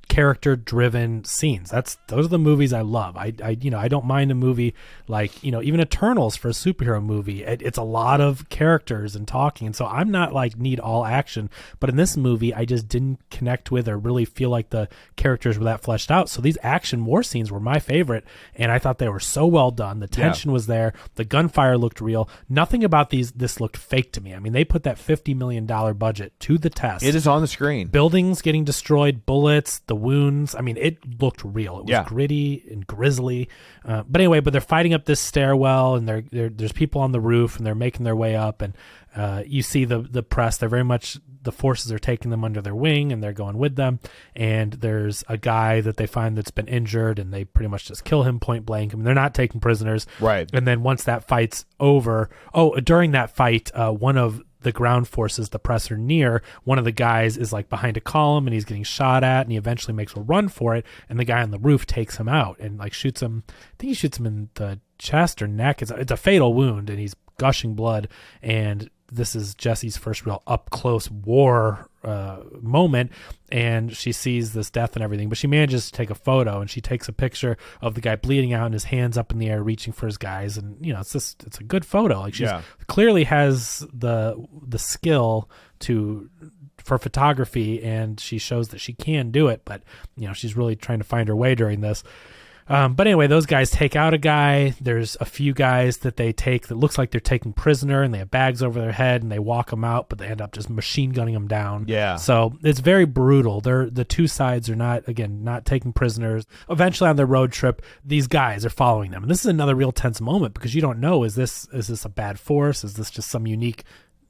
character-driven scenes. Those are the movies I love. I don't mind a movie like, even Eternals for a superhero movie. It's a lot of characters and talking, and so I'm not like need all action. But in this movie, I just didn't connect with or really feel like the characters were that fleshed out. So these action war scenes were my favorite, and I thought they were so well done. The tension was there. The gunfire looked real. Nothing about this looked fake to me. I mean, they put that $50 million budget to the test. It is on the screen. Buildings getting destroyed, bullets, the wounds. I mean, it looked real. It was gritty and grisly. But anyway, they're fighting up this stairwell, and there's people on the roof, and they're making their way up, and you see the press. They're very much, the forces are taking them under their wing, and they're going with them. And there's a guy that they find that's been injured, and they pretty much just kill him point blank. I mean, they're not taking prisoners. Right. And then once that fight's over, during that fight, one of the ground forces, the press are near, one of the guys is like behind a column and he's getting shot at, and he eventually makes a run for it, and the guy on the roof takes him out and like shoots him. I think he shoots him in the chest or neck. It's a fatal wound, and he's gushing blood. And this is Jesse's first real up close war moment, and she sees this death and everything, but she manages to take a photo, and she takes a picture of the guy bleeding out and his hands up in the air reaching for his guys. And it's a good photo. Like, she clearly has the skill for photography, and she shows that she can do it, but she's really trying to find her way during this. But anyway, those guys take out a guy. There's a few guys that they take that looks like they're taking prisoner, and they have bags over their head, and they walk them out, but they end up just machine gunning them down. Yeah. So it's very brutal. The two sides are not taking prisoners. Eventually on their road trip, these guys are following them. And this is another real tense moment because you don't know, is this a bad force? Is this just some unique,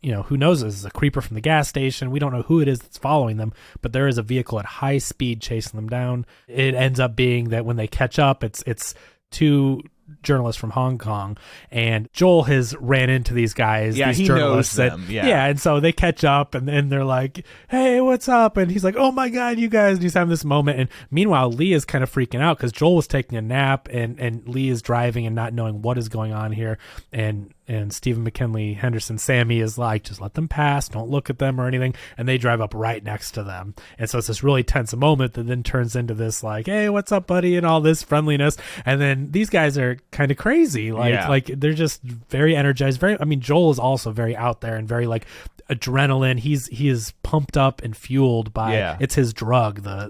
who knows? Is this a creeper from the gas station? We don't know who it is that's following them, but there is a vehicle at high speed chasing them down. It ends up being that when they catch up, it's two journalists from Hong Kong, and Joel has ran into these guys. Yeah, these he journalists knows them. Yeah, and so they catch up, and then they're like, "Hey, what's up?" And he's like, "Oh my God, you guys!" And he's having this moment, and meanwhile, Lee is kind of freaking out because Joel was taking a nap, and Lee is driving and not knowing what is going on here, and Stephen McKinley Henderson, Sammy, is like, just let them pass, don't look at them or anything, and they drive up right next to them, and so it's this really tense moment that then turns into this like, "Hey, what's up, buddy?" and all this friendliness, and then these guys are kind of crazy, like they're just very energized. Joel is also very out there and very like adrenaline. He is pumped up and fueled by it's his drug, the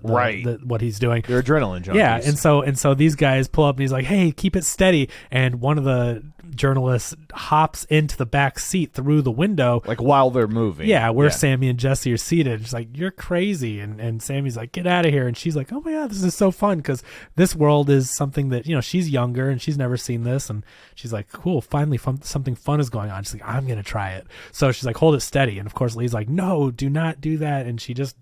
what he's doing. They're adrenaline junkies. Yeah, and so these guys pull up and he's like, "Hey, keep it steady," and one of the journalists hops into the back seat through the window, like while they're moving. Yeah, where Sammy and Jesse are seated. She's like, "You're crazy," and Sammy's like, "Get out of here," and she's like, "Oh my God, this is so fun," because this world is something that she's younger and she's never seen this, and she's like, "Cool, finally something fun is going on." She's like, "I'm gonna try it," so she's like, "Hold it steady," and of course Lee's like, "No, do not do that," and she just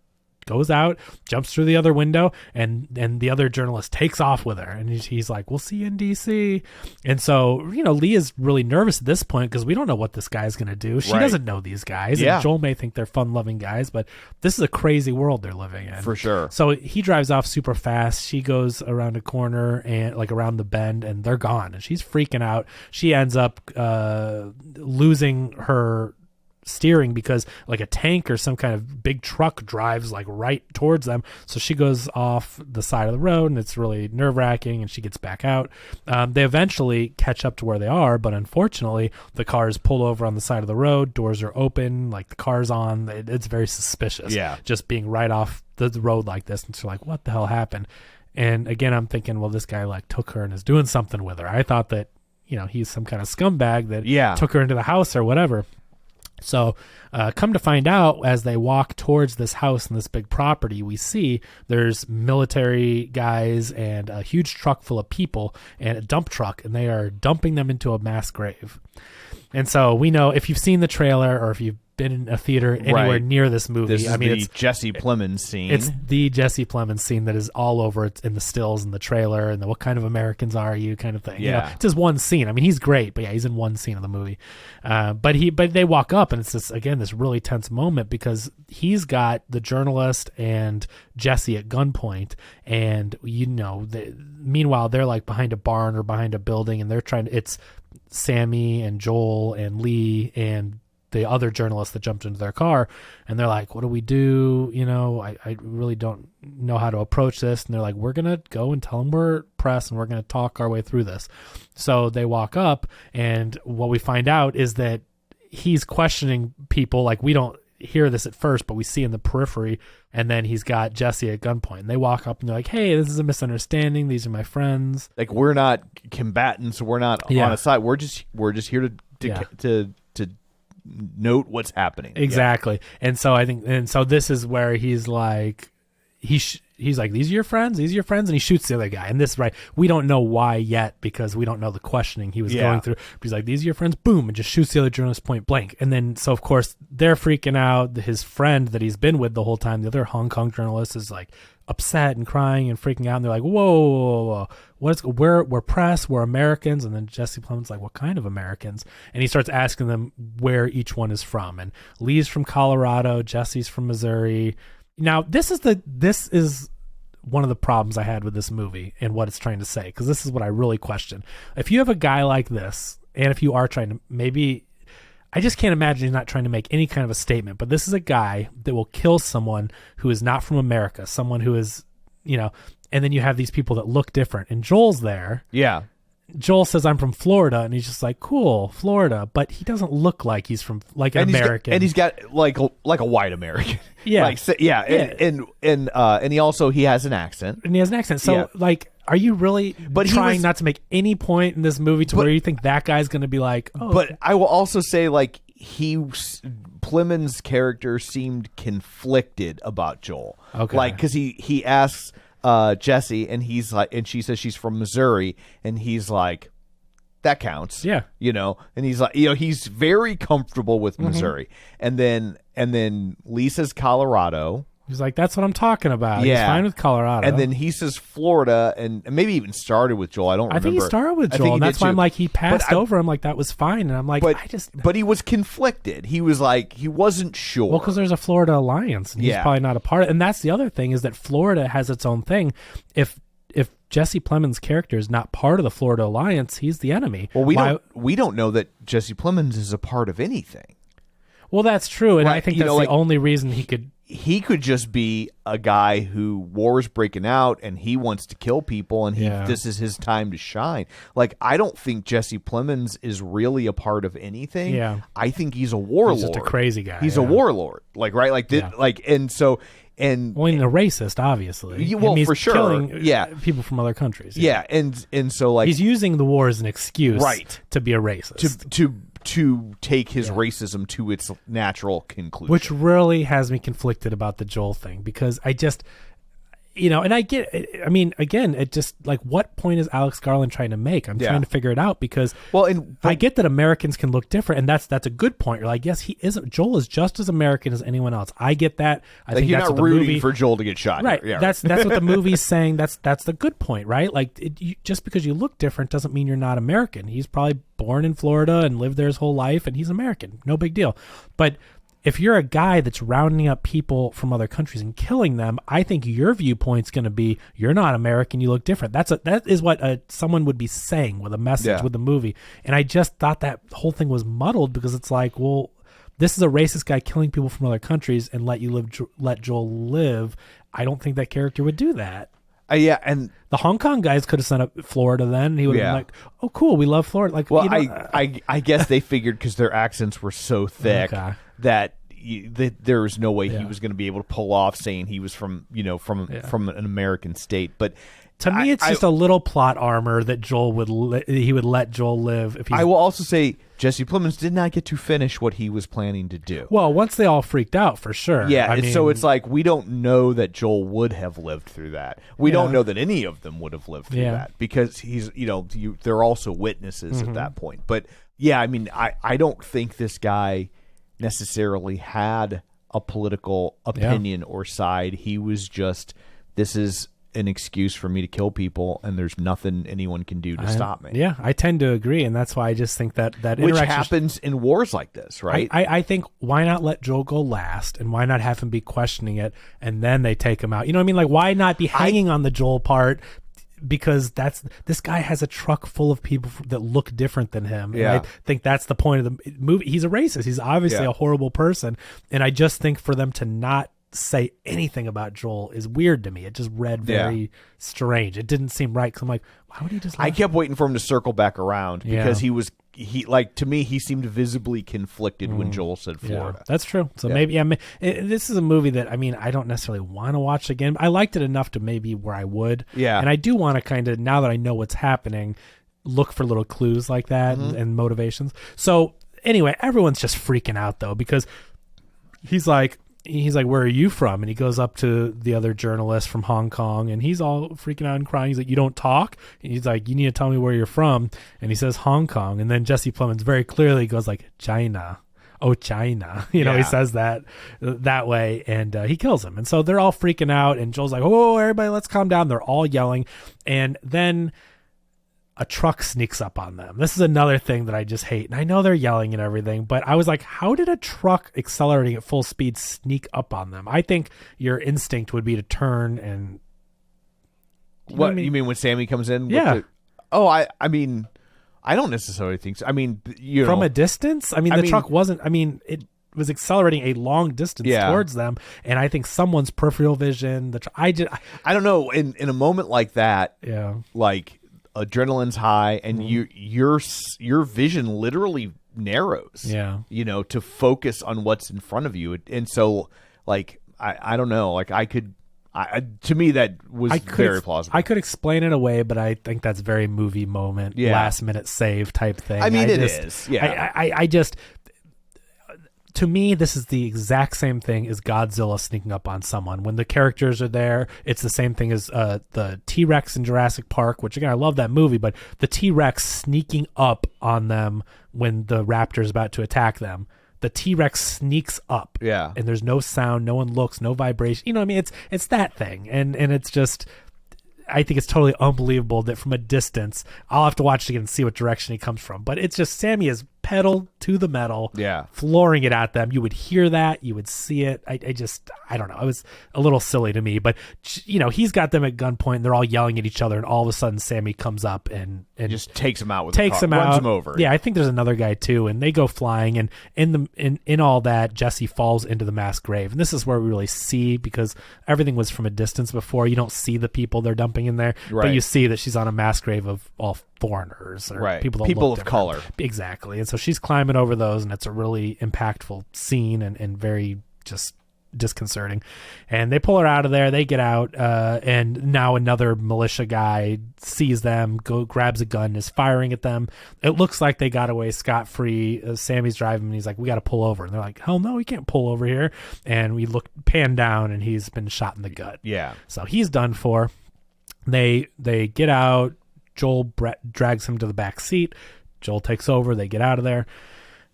goes out, jumps through the other window, and the other journalist takes off with her, and he's like, "We'll see you in DC." And so Lee is really nervous at this point because we don't know what this guy's gonna do. She doesn't know these guys, and Joel may think they're fun-loving guys, but this is a crazy world they're living in for sure. So he drives off super fast. She goes around a corner and like around the bend, and they're gone, and she's freaking out. She ends up losing her steering because like a tank or some kind of big truck drives like right towards them, so she goes off the side of the road, and it's really nerve-wracking, and she gets back out. They eventually catch up to where they are, but unfortunately the cars pull over on the side of the road, doors are open, like the car's on. It's very suspicious, just being right off the road like this, and so like, what the hell happened? And again, I'm thinking, well, this guy like took her and is doing something with her. I thought that he's some kind of scumbag that took her into the house or whatever. So come to find out, as they walk towards this house and this big property, we see there's military guys and a huge truck full of people and a dump truck, and they are dumping them into a mass grave. And so we know, if you've seen the trailer or if you've been in a theater anywhere near this movie, this is the Jesse Plemons scene. It's the Jesse Plemons scene that is all over. It's in the stills in the trailer, and the "what kind of Americans are you" kind of thing. It's just one scene. I mean, he's great, but he's in one scene of the movie. But they walk up, and it's this really tense moment because he's got the journalist and Jesse at gunpoint, and meanwhile they're like behind a barn or behind a building, and they're it's Sammy and Joel and Lee and the other journalist that jumped into their car, and they're like, "What do we do? I really don't know how to approach this." And they're like, "We're gonna go and tell them we're press, and we're gonna talk our way through this." So they walk up, and what we find out is that he's questioning people. Like, we don't hear this at first, but we see in the periphery, and then he's got Jesse at gunpoint, and they walk up and they're like, "Hey, this is a misunderstanding. These are my friends. Like, we're not combatants. We're not on a side. We're just here to note what's happening." Exactly. And so I think, this is where he's like, he's like, "These are your friends? These are your friends?" And he shoots the other guy. And this, we don't know why yet because we don't know the questioning he was going through. But he's like, "These are your friends?" Boom, and just shoots the other journalist point blank. And then, so of course, they're freaking out. His friend that he's been with the whole time, the other Hong Kong journalist, is like upset and crying and freaking out. And they're like, whoa. We're press, we're Americans. And then Jesse Plemons like, "What kind of Americans?" And he starts asking them where each one is from. And Lee's from Colorado, Jesse's from Missouri. Now, this is one of the problems I had with this movie and what it's trying to say, because this is what I really question. If you have a guy like this, and if you are trying to, maybe, I just can't imagine he's not trying to make any kind of a statement, but this is a guy that will kill someone who is not from America, someone who is, and then you have these people that look different, and Joel's there. Yeah. Joel says, "I'm from Florida," and he's just like, "Cool, Florida," but he doesn't look like he's from an American. He's got like a white American. Yeah. And he has an accent. So are you really trying not to make any point in this movie to where you think that guy's going to be like, oh. But I will also say, like, Plemons' character seemed conflicted about Joel. Okay. Like, because he asks Jesse, and he's like, and she says she's from Missouri, and he's like, that counts. Yeah. You know, and he's like, you know, he's very comfortable with Missouri. And then Lisa's Colorado. He's like, that's what I'm talking about. Yeah. He's fine with Colorado. And then he says Florida, and maybe even started with Joel. I don't remember. I think he started with Joel, and that's why I'm like, he passed over him like that was fine. And I'm like, But he was conflicted. He was like, he wasn't sure. Well, because there's a Florida alliance, and he's probably not a part of it. And that's the other thing, is that Florida has its own thing. If Jesse Plemons' character is not part of the Florida alliance, he's the enemy. Well, we don't know that Jesse Plemons is a part of anything. Well, that's true, and I think that's the only reason he could. He could just be a guy who war's breaking out and he wants to kill people, and this is his time to shine. Like, I don't think Jesse Plemons is really a part of anything. Yeah. I think he's a warlord. He's just a crazy guy. He's a warlord. Like, right? Like, and so. And well, he's a racist, obviously. Well, for sure, killing people from other countries. Yeah, and so like he's using the war as an excuse, to be a racist, to take his racism to its natural conclusion, which really has me conflicted about the Joel thing, because I just, and I get, I mean, again, it just like, what point is Alex Garland trying to make? I'm trying to figure it out, because I get that Americans can look different, and that's a good point. You're like, yes, Joel is just as American as anyone else. I get that. I think you're that's not rooting for Joel to get shot, right? Yeah. That's what the movie's saying. That's the good point, right? Like, just because you look different doesn't mean you're not American. He's probably born in Florida and lived there his whole life, and he's American. No big deal. But if you're a guy that's rounding up people from other countries and killing them, I think your viewpoint's going to be, you're not American, you look different. That is what someone would be saying with a message with the movie. And I just thought that whole thing was muddled, because it's like, well, this is a racist guy killing people from other countries and let Joel live. I don't think that character would do that. And the Hong Kong guys could have sent up Florida then, and he would have been like, oh, cool, we love Florida. Like, well, I guess they figured, because their accents were so thick that there was no way he was going to be able to pull off saying he was from an American state. But to me, it's just a little plot armor that Joel would let Joel live. If I will also say, Jesse Plemons did not get to finish what he was planning to do. Well, once they all freaked out, for sure. Yeah, so it's like, we don't know that Joel would have lived through that. We don't know that any of them would have lived through that, because he's, they're also witnesses at that point. But yeah, I mean, I don't think this guy necessarily had a political opinion or side. He was just, this is an excuse for me to kill people, and there's nothing anyone can do to stop me. Yeah, I tend to agree, and that's why I just think that which interaction happens in wars like this, right? I think, why not let Joel go last, and why not have him be questioning it, and then they take him out? You know what I mean? Like, why not be hanging on the Joel part? Because this guy has a truck full of people that look different than him. And I think that's the point of the movie. He's a racist. He's obviously a horrible person. And I just think for them to not say anything about Joel is weird to me. It just read very strange. It didn't seem right, because I'm like, why would he just... I kept waiting for him to circle back around, because to me, he seemed visibly conflicted when Joel said Florida. Yeah, that's true. So maybe this is a movie that, I mean, I don't necessarily want to watch again. I liked it enough to maybe where I would. Yeah. And I do want to kind of, now that I know what's happening, look for little clues like that and motivations. So anyway, everyone's just freaking out, though, because he's like, where are you from? And he goes up to the other journalist from Hong Kong, and he's all freaking out and crying. He's like, you don't talk? And he's like, you need to tell me where you're from. And he says Hong Kong. And then Jesse Plemons very clearly goes like, China. Oh, China. He says that way, and he kills him. And so they're all freaking out, and Joel's like, oh, everybody, let's calm down. They're all yelling. And then a truck sneaks up on them. This is another thing that I just hate. And I know they're yelling and everything, but I was like, how did a truck accelerating at full speed sneak up on them? I think your instinct would be to turn and... What, you mean when Sammy comes in? Yeah. I mean, I don't necessarily think so. I mean, from a distance? I mean, the truck wasn't... I mean, it was accelerating a long distance towards them, and I think someone's peripheral vision... I don't know. In a moment like that, like... adrenaline's high, and your vision literally narrows, to focus on what's in front of you. And so, like, I don't know, like, I could To me, that was very plausible. I could explain it away, but I think that's very movie moment, last minute save type thing. I mean, it is. Yeah. I just, to me, this is the exact same thing as Godzilla sneaking up on someone. When the characters are there, it's the same thing as the T-Rex in Jurassic Park, which, again, I love that movie, but the T-Rex sneaking up on them when the raptor is about to attack them. The T-Rex sneaks up, and there's no sound, no one looks, no vibration. You know what I mean? It's that thing, and it's just, I think it's totally unbelievable that from a distance, I'll have to watch it again and see what direction he comes from. But it's just, Sammy is pedal to the metal, flooring it at them. You would hear that, you would see it. I don't know. It was a little silly to me, but he's got them at gunpoint. And they're all yelling at each other, and all of a sudden, Sammy comes up and just takes him out with runs him over. Yeah, I think there's another guy too, and they go flying. And in all that, Jesse falls into the mass grave, and this is where we really see, because everything was from a distance before. You don't see the people they're dumping in there, but you see that she's on a mass grave of all foreigners or people of color. Exactly. And so she's climbing over those, and it's a really impactful scene and very just disconcerting. And they pull her out of there. They get out, and now another militia guy sees them, grabs a gun, is firing at them. It looks like they got away scot-free. Sammy's driving, and he's like, we got to pull over. And they're like, hell no, we can't pull over here. And we pan down, and he's been shot in the gut. Yeah. So he's done for. They get out. Joel drags him to the back seat. Joel takes over. They get out of there,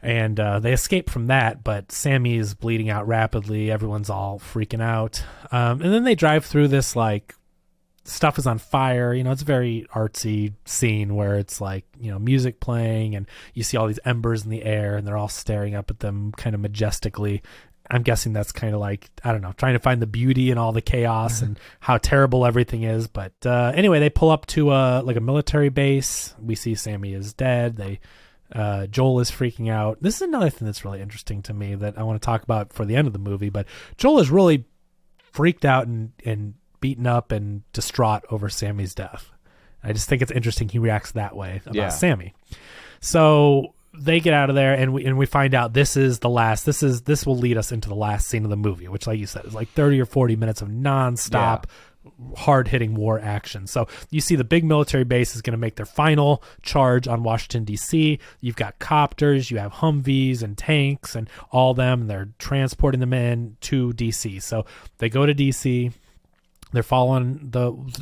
and they escape from that. But Sammy is bleeding out rapidly. Everyone's all freaking out. And then they drive through this, like, stuff is on fire. It's a very artsy scene where it's like, music playing, and you see all these embers in the air, and they're all staring up at them kind of majestically. I'm guessing that's kind of like, I don't know, trying to find the beauty in all the chaos and how terrible everything is. But anyway, they pull up to a military base. We see Sammy is dead. Joel is freaking out. This is another thing that's really interesting to me that I want to talk about for the end of the movie. But Joel is really freaked out and beaten up and distraught over Sammy's death. I just think it's interesting he reacts that way about Sammy. So they get out of there, and we find out this is the last. This will lead us into the last scene of the movie, which, like you said, is like 30 or 40 minutes of nonstop, hard-hitting war action. So you see the big military base is going to make their final charge on Washington, D.C. You've got copters, you have Humvees and tanks and all them, and they're transporting them in to D.C. So they go to D.C., they're following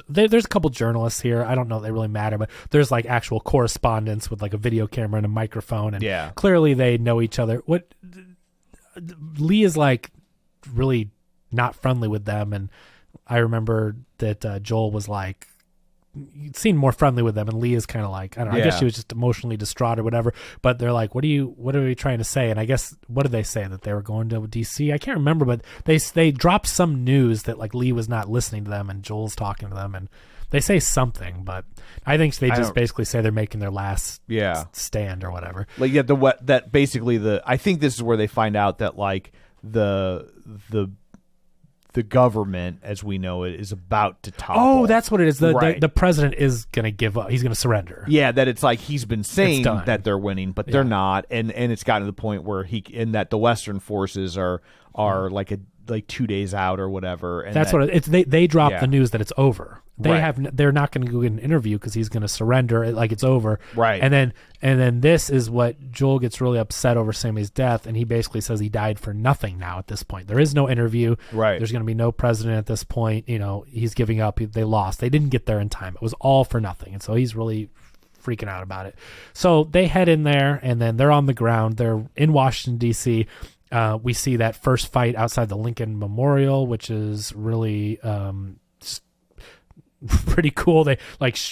there's a couple journalists here. I don't know if they really matter, but there's like actual correspondence with like a video camera and a microphone. And clearly they know each other. Lee is like really not friendly with them. And I remember that Joel was like, seemed more friendly with them, and Lee is kind of like, I don't know, I guess she was just emotionally distraught or whatever, but they're like, what are we trying to say? And I guess, what did they say, that they were going to DC? I can't remember, but they dropped some news that like Lee was not listening to them and Joel's talking to them, and they say something, but I think they just basically say they're making their last stand or whatever. Like, that basically I think this is where they find out that like the government, as we know it, is about to topple. Oh, that's what it is. The president is going to give up. He's going to surrender. Yeah, that it's like he's been saying that they're winning, but they're not. And it's gotten to the point where that the Western forces are like 2 days out or whatever. And that's what it's. They dropped the news that it's over. They're not going to go get an interview because he's going to surrender. Like it's over. Right. And then this is what Joel gets really upset over Sammy's death, and he basically says he died for nothing now at this point. There is no interview. Right. There's going to be no president at this point. He's giving up. They lost. They didn't get there in time. It was all for nothing. And so he's really freaking out about it. So they head in there, and then they're on the ground. They're in Washington, D.C. We see that first fight outside the Lincoln Memorial, which is really pretty cool. They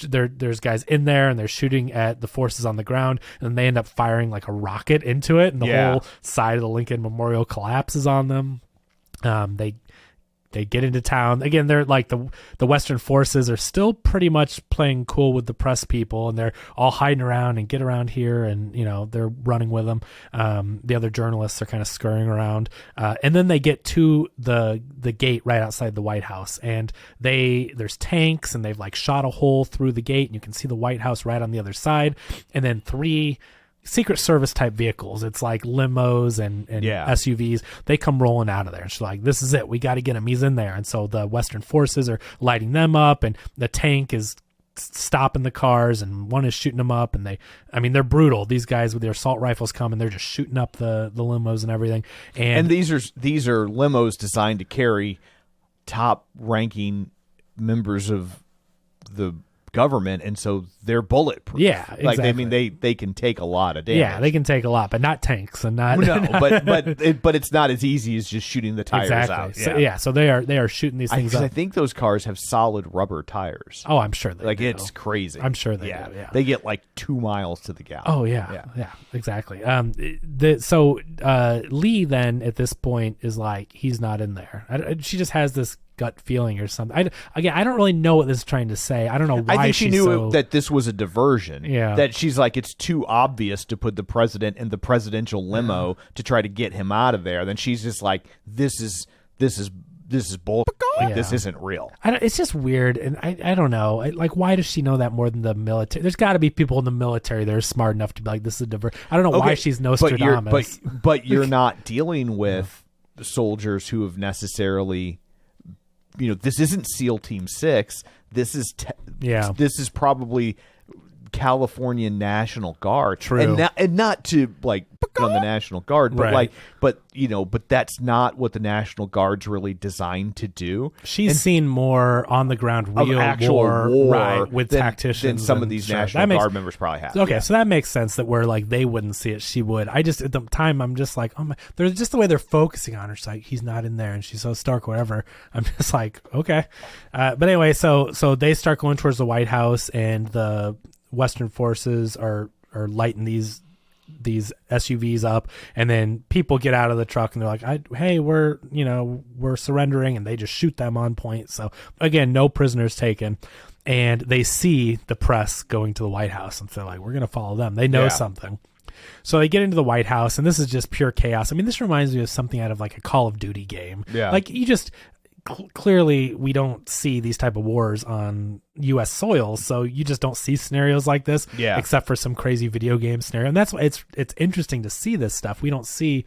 there's guys in there, and they're shooting at the forces on the ground, and they end up firing like a rocket into it, and the whole side of the Lincoln Memorial collapses on them. They get into town again. They're like the Western forces are still pretty much playing cool with the press people, and they're all hiding around and get around here, and they're running with them. The other journalists are kind of scurrying around, and then they get to the gate right outside the White House, and there's tanks, and they've like shot a hole through the gate, and you can see the White House right on the other side, and then three Secret Service type vehicles. It's like limos and SUVs. They come rolling out of there. And she's like, this is it. We got to get him. He's in there. And so the Western forces are lighting them up, and the tank is stopping the cars, and one is shooting them up. And they're brutal. These guys with their assault rifles come, and they're just shooting up the limos and everything. And these are limos designed to carry top ranking members of the government, and so they're bulletproof. Yeah, exactly. They can take a lot of damage. Yeah, they can take a lot, but not tanks, and not but it's not as easy as just shooting the tires out. So they are shooting these things up. I think those cars have solid rubber tires. Oh, I'm sure they do. It's crazy. I'm sure they do. Yeah, they get like 2 miles to the gallon. Oh yeah, exactly. So Lee then at this point is like, he's not in there. She just has this gut feeling or something. I don't really know what this is trying to say. I don't know why. I think she knew that this was a diversion. Yeah. That she's like, it's too obvious to put the president in the presidential limo to try to get him out of there. Then she's just like, this is bull. Like, this isn't real. It's just weird, and I don't know. Like, why does she know that more than the military? There's got to be people in the military that are smart enough to be like, this is a diversion. I don't know why she's Nostradamus. But you're not dealing with soldiers who have necessarily. This isn't SEAL Team 6. This is this is probably California National Guard. True. And not to like on the National Guard, but right. but that's not what the National Guard's really designed to do. She's seen more on the ground real actual war right, with tacticians than some of these National Guard members probably have. Okay, so that makes sense that where like they wouldn't see it, she would. I just at the time I'm just like, oh my, there's just the way they're focusing on her. She's like, he's not in there, and she's so stark, whatever. I'm just like, okay, but anyway, so they start going towards the White House, and the Western forces are lighting these SUVs up, and then people get out of the truck and they're like, hey, we're surrendering, and they just shoot them on point. So again, no prisoners taken, and they see the press going to the White House, and they're like, we're going to follow them. They know something. So they get into the White House, and this is just pure chaos. I mean, this reminds me of something out of like a Call of Duty game. Yeah. Like you just clearly we don't see these type of wars on U.S. soil, so you just don't see scenarios like this, except for some crazy video game scenario. And that's why it's interesting to see this stuff. We don't see,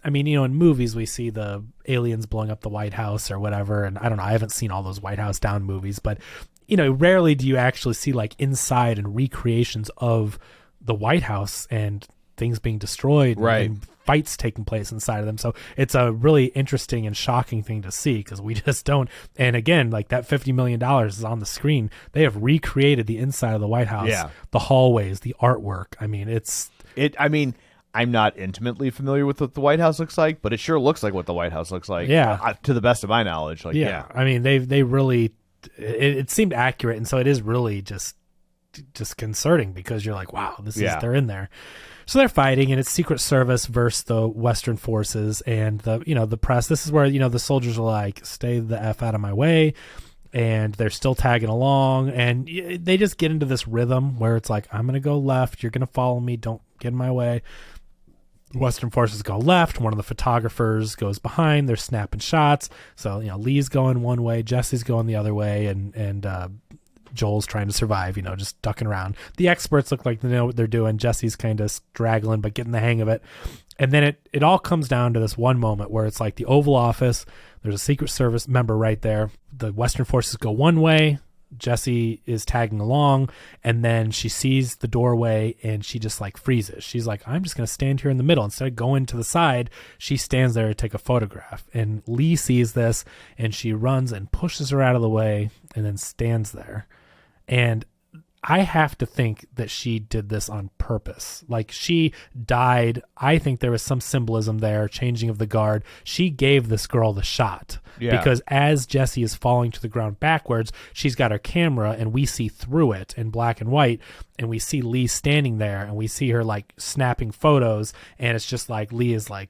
I mean, in movies we see the aliens blowing up the White House or whatever, and I don't know, I haven't seen all those White House Down movies, but rarely do you actually see like inside and recreations of the White House and things being destroyed, right, and fights taking place inside of them. So it's a really interesting and shocking thing to see, because we just don't. And again, like that $50 million is on the screen. They have recreated the inside of the White House, the hallways, the artwork. I mean, I'm not intimately familiar with what the White House looks like, but it sure looks like what the White House looks like. Yeah, to the best of my knowledge. I mean, they really it seemed accurate, and so it is really just disconcerting, because you're like, wow, they're in there. So they're fighting, and it's Secret Service versus the Western forces, and the press. This is where the soldiers are like, stay the F out of my way, and they're still tagging along, and they just get into this rhythm where it's like, I'm gonna go left, you're gonna follow me, don't get in my way. Western forces go left, one of the photographers goes behind, they're snapping shots. So Lee's going one way, Jesse's going the other way, and Joel's trying to survive, just ducking around. The experts look like they know what they're doing. Jesse's kind of straggling, but getting the hang of it. And then it all comes down to this one moment where it's like the Oval Office. There's a Secret Service member right there. The Western forces go one way. Jesse is tagging along, and then she sees the doorway, and she just like freezes. She's like, I'm just going to stand here in the middle. Instead of going to the side, she stands there to take a photograph. And Lee sees this, and she runs and pushes her out of the way, and then stands there. And I have to think that she did this on purpose. Like, she died. I think there was some symbolism there, changing of the guard. She gave this girl the shot. Yeah. Because as Jesse is falling to the ground backwards, she's got her camera, and we see through it in black and white, and we see Lee standing there, and we see her like snapping photos, and it's just like Lee is like,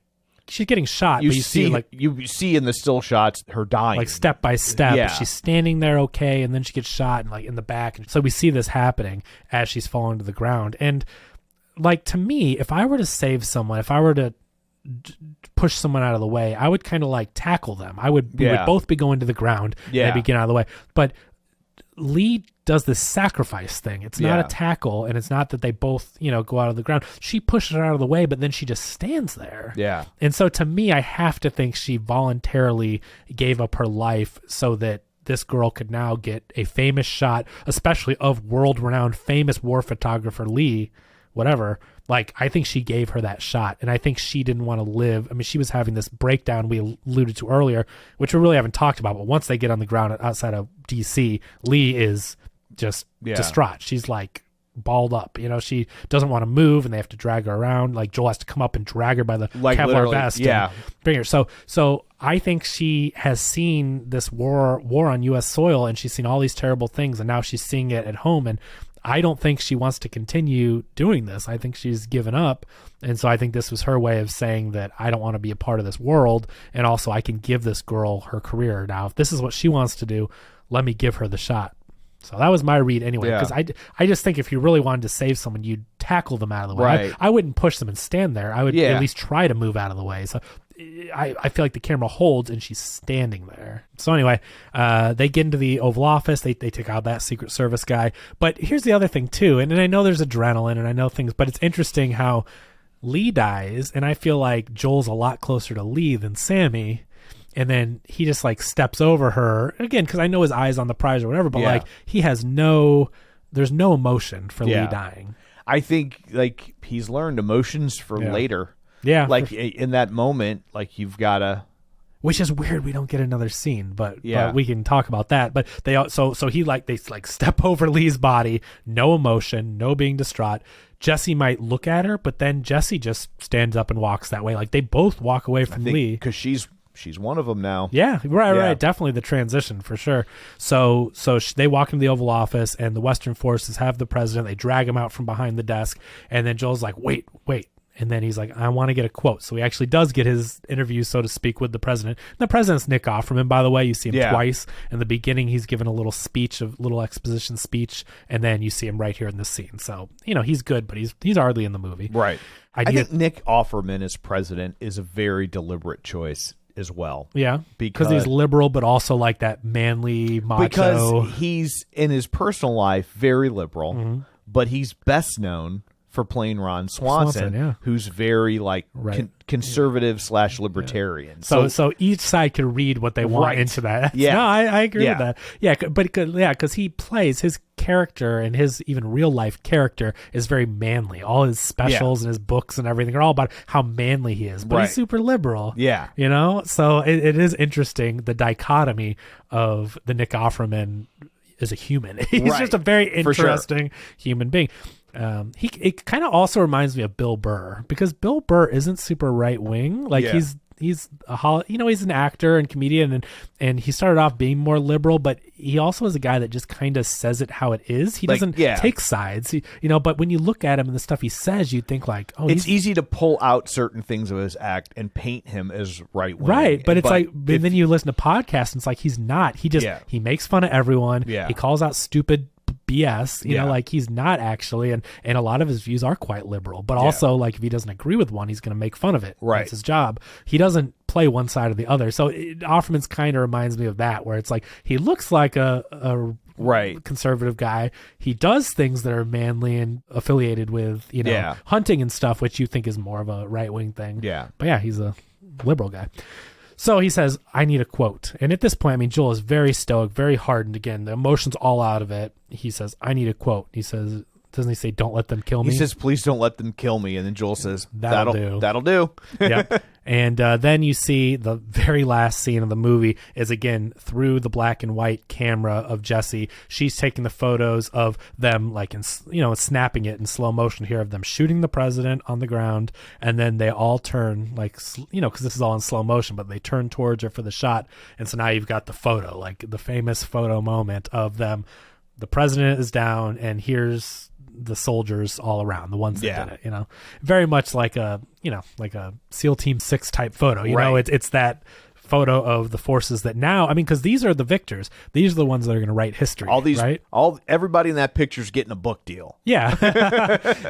she's getting shot. You see in the still shots her dying, like step by step. Yeah. She's standing there, okay, and then she gets shot, and like in the back. And so we see this happening as she's falling to the ground. And like, to me, if I were to save someone, if I were to push someone out of the way, I would kind of like tackle them. We would both be going to the ground, and I'd be getting out of the way. But Lee does this sacrifice thing. It's not a tackle, and it's not that they both, go out of the ground. She pushes her out of the way, but then she just stands there. Yeah. And so to me, I have to think she voluntarily gave up her life so that this girl could now get a famous shot, especially of world-renowned famous war photographer Lee, whatever. Like, I think she gave her that shot, and I think she didn't want to live. I mean, she was having this breakdown we alluded to earlier, which we really haven't talked about, but once they get on the ground outside of D.C., Lee is just distraught. She's like balled up. She doesn't want to move, and they have to drag her around. Like, Joel has to come up and drag her by the Kevlar vest and bring her. So I think she has seen this war on U.S. soil, and she's seen all these terrible things, and now she's seeing it at home, and I don't think she wants to continue doing this. I think she's given up. And so I think this was her way of saying that I don't want to be a part of this world. And also I can give this girl her career. Now, if this is what she wants to do, let me give her the shot. So that was my read anyway. Because I just think if you really wanted to save someone, you'd tackle them out of the way. Right. I wouldn't push them and stand there. I would at least try to move out of the way. So I feel like the camera holds and she's standing there. So anyway, they get into the Oval Office. They take out that Secret Service guy. But here's the other thing too. And I know there's adrenaline and I know things, but it's interesting how Lee dies. And I feel like Joel's a lot closer to Lee than Sammy. And then he just like steps over her again, because I know his eye's on the prize or whatever, but like he has there's no emotion for Lee dying. I think like he's learned emotions for later. Yeah. Like in that moment, like you've got to. Which is weird. We don't get another scene, but we can talk about that. But they so they step over Lee's body, no emotion, no being distraught. Jesse might look at her, but then Jesse just stands up and walks that way. Like they both walk away from Lee because she's one of them now. Yeah, right. Definitely the transition for sure. So they walk into the Oval Office, and the Western forces have the president. They drag him out from behind the desk, and then Joel's like, wait. And then he's like, I want to get a quote. So he actually does get his interview, so to speak, with the president. And the president's Nick Offerman, by the way. You see him twice. In the beginning, he's given a little exposition speech, and then you see him right here in this scene. So, he's good, but he's hardly in the movie. Right. I think Nick Offerman as president is a very deliberate choice as well. Yeah. Because he's liberal, but also like that manly macho. Because he's, in his personal life, very liberal, but he's best known for playing Ron Swanson, who's very like conservative / libertarian. So each side could read what they want into that. No, I agree with that. Yeah, because he plays his character, and his even real life character is very manly. All his specials and his books and everything are all about how manly he is, but he's super liberal. Yeah. So it is interesting, the dichotomy of the Nick Offerman as a human. He's just a very interesting human being. It kind of also reminds me of Bill Burr, because Bill Burr isn't super right wing. Like he's he's an actor and comedian, and he started off being more liberal, but he also is a guy that just kind of says it how it is. He doesn't take sides, but when you look at him and the stuff he says, you think like, oh, it's easy to pull out certain things of his act and paint him as right wing. Right. But then you listen to podcasts and it's like, he's not. He makes fun of everyone. Yeah. He calls out stupid BS, like he's not actually, and a lot of his views are quite liberal, but also like if he doesn't agree with one, he's going to make fun of it. Right. That's his job. He doesn't play one side or the other. So Offerman's kind of reminds me of that, where it's like he looks like a conservative guy. He does things that are manly and affiliated with, hunting and stuff, which you think is more of a right wing thing. Yeah. But he's a liberal guy. So he says, I need a quote. And at this point, Joel is very stoic, very hardened. Again, the emotion's all out of it. He says, I need a quote. He says, doesn't he say, don't let them kill me? He says, please don't let them kill me. And then Joel says, that'll do. That'll do. Yep. And then you see the very last scene of the movie is, again, through the black and white camera of Jesse. She's taking the photos of them, like, snapping it in slow motion here of them shooting the president on the ground. And then they all turn, like, because this is all in slow motion, but they turn towards her for the shot. And so now you've got the photo, like the famous photo moment of them. The president is down, and here's the soldiers all around, the ones that did it, very much like a SEAL Team 6 type photo, it's that photo of the forces that now, because these are the victors. These are the ones that are going to write history. All these, right? Everybody in that picture is getting a book deal. Yeah.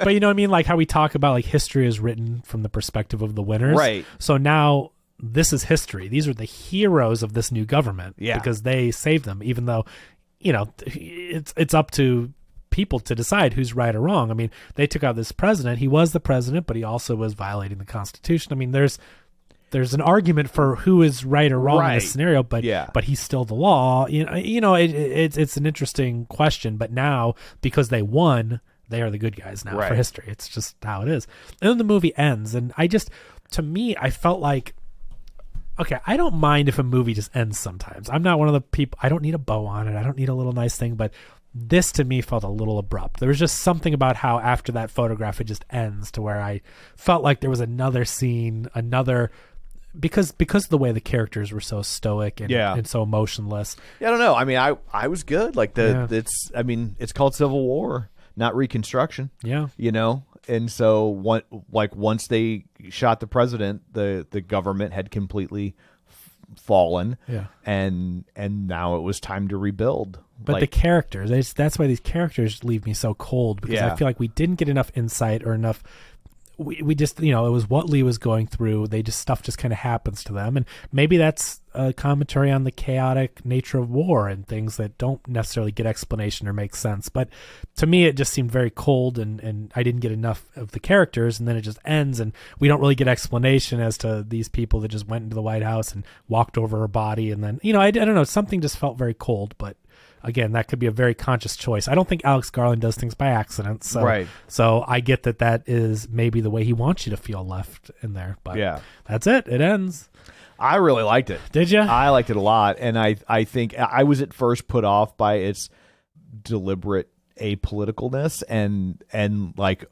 But you know what I mean? Like how we talk about like history is written from the perspective of the winners. Right. So now this is history. These are the heroes of this new government because they saved them, even though it's up to people to decide who's right or wrong. I mean, they took out this president. He was the president, but he also was violating the Constitution. I mean, there's an argument for who is right or wrong in this scenario, but he's still the law. It's an interesting question. But now, because they won, they are the good guys now for history. It's just how it is. And then the movie ends, and to me, I felt like, okay, I don't mind if a movie just ends sometimes. I'm not one of the people, I don't need a bow on it. I don't need a little nice thing, but this to me felt a little abrupt. There was just something about how after that photograph, it just ends to where I felt like there was another scene, because of the way the characters were so stoic and so emotionless. Yeah, I don't know. I mean, I was good. Like it's called Civil War, not Reconstruction. Yeah. And so once they shot the president, the government had completely fallen. Yeah. And now it was time to rebuild. But the characters, that's why these characters leave me so cold, because I feel like we didn't get enough insight or enough. We just, it was what Lee was going through. Stuff just kind of happens to them. And maybe that's a commentary on the chaotic nature of war and things that don't necessarily get explanation or make sense. But to me, it just seemed very cold, and I didn't get enough of the characters. And then it just ends, and we don't really get explanation as to these people that just went into the White House and walked over her body. And then, I don't know, something just felt very cold. But again, that could be a very conscious choice. I don't think Alex Garland does things by accident. So I get that is maybe the way he wants you to feel left in there. But that's it. It ends. I really liked it. Did you? I liked it a lot. And I think I was at first put off by its deliberate apoliticalness. And like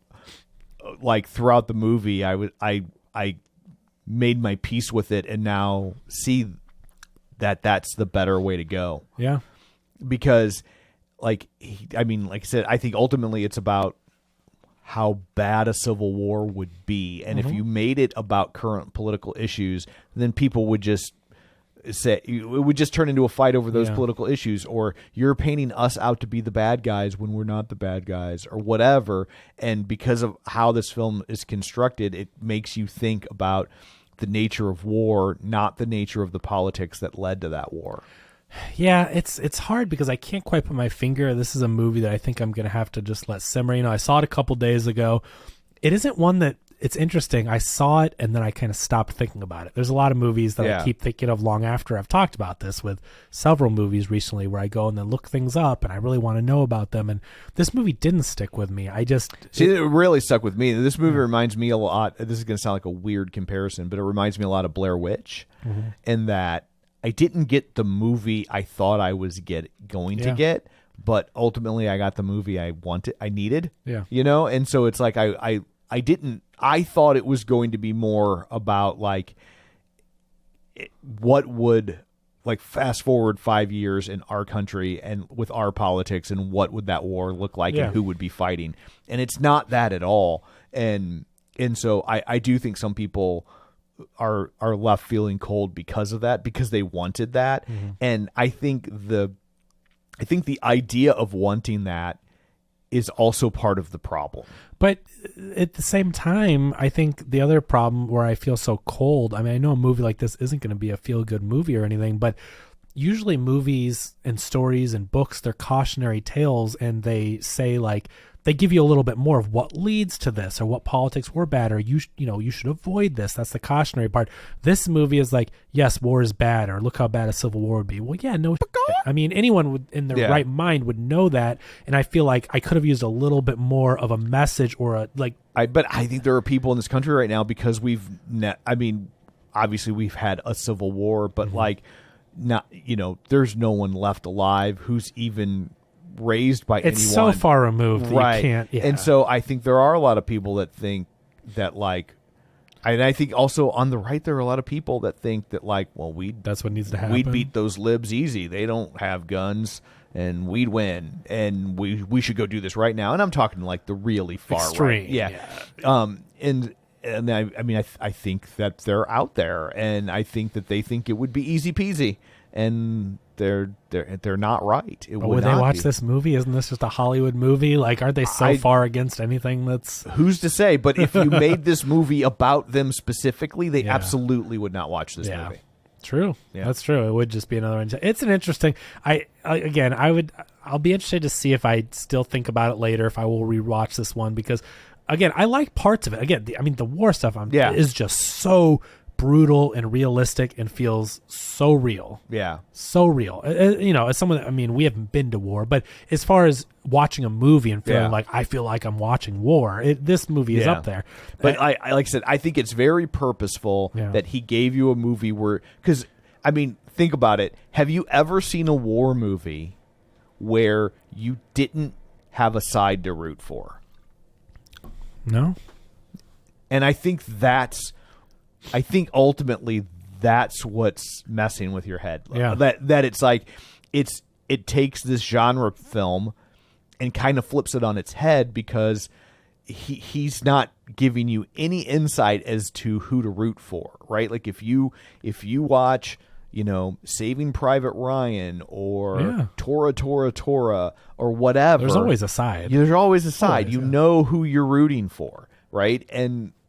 throughout the movie, I made my peace with it, and now see that that's the better way to go. Yeah. Because, like I said, I think ultimately it's about how bad a civil war would be. And if you made it about current political issues, then people would just say, it would just turn into a fight over those political issues, or you're painting us out to be the bad guys when we're not the bad guys, or whatever. And because of how this film is constructed, it makes you think about the nature of war, not the nature of the politics that led to that war. Yeah, it's hard because I can't quite put my finger. This is a movie that I think I'm going to have to just let simmer. I saw it a couple days ago. It isn't one that, it's interesting. I saw it and then I kind of stopped thinking about it. There's a lot of movies that I keep thinking of long after. I've talked about this with several movies recently where I go and then look things up and I really want to know about them. And this movie didn't stick with me. It really stuck with me. This movie reminds me a lot. This is going to sound like a weird comparison, but it reminds me a lot of Blair Witch in that I didn't get the movie I thought I was going to get, but ultimately I got the movie I needed. Yeah. And so it's like I thought it was going to be more about like what would, like, fast forward 5 years in our country and with our politics, and what would that war look like and who would be fighting. And it's not that at all. And so I do think some people are left feeling cold because of that, because they wanted that. And I think the idea of wanting that is also part of the problem. But at the same time, I think the other problem where I feel so cold, I mean, I know a movie like this isn't going to be a feel-good movie or anything, but usually movies and stories and books, they're cautionary tales, and they say, like, they give you a little bit more of what leads to this, or what politics were bad, or you should avoid this. That's the cautionary part. This movie is like, yes, war is bad, or look how bad a civil war would be. Well, yeah, no. I mean, anyone would in their right mind would know that, and I feel like I could have used a little bit more of a message or a like. But I think there are people in this country right now, because obviously we've had a civil war, but like, not, there's no one left alive who's even raised by anyone. It's so far removed that right. You can't. Yeah. And so I think there are a lot of people that think that, like, and I think also on the right there are a lot of people that think that, like, well, that's what needs to happen. We'd beat those libs easy. They don't have guns, and we'd win, and we should go do this right now. And I'm talking like the really far extreme, right. And I mean I think that they're out there, and I think that they think it would be easy peasy, and they're not right. But would they watch this movie? Isn't this just a Hollywood movie? Like, aren't they so far against anything that's... Who's to say? But if you made this movie about them specifically, they absolutely would not watch this movie. True. Yeah. That's true. It would just be another. It's an interesting. I'll be interested to see if I still think about it later. If I will rewatch this one because, again, I like parts of it. Again, the war stuff is just so brutal and realistic and feels so real. Yeah. So real. As someone, we haven't been to war, but as far as watching a movie and feeling like I feel like I'm watching war, this movie is up there. But I like I said, I think it's very purposeful that he gave you a movie where, because, think about it. Have you ever seen a war movie where you didn't have a side to root for? No. And I think ultimately that's what's messing with your head. Yeah. That it's like it takes this genre film and kind of flips it on its head because he's not giving you any insight as to who to root for, right? Like if you watch, Saving Private Ryan or Tora or whatever, there's always a side. There's always a side. You know who you're rooting for, right?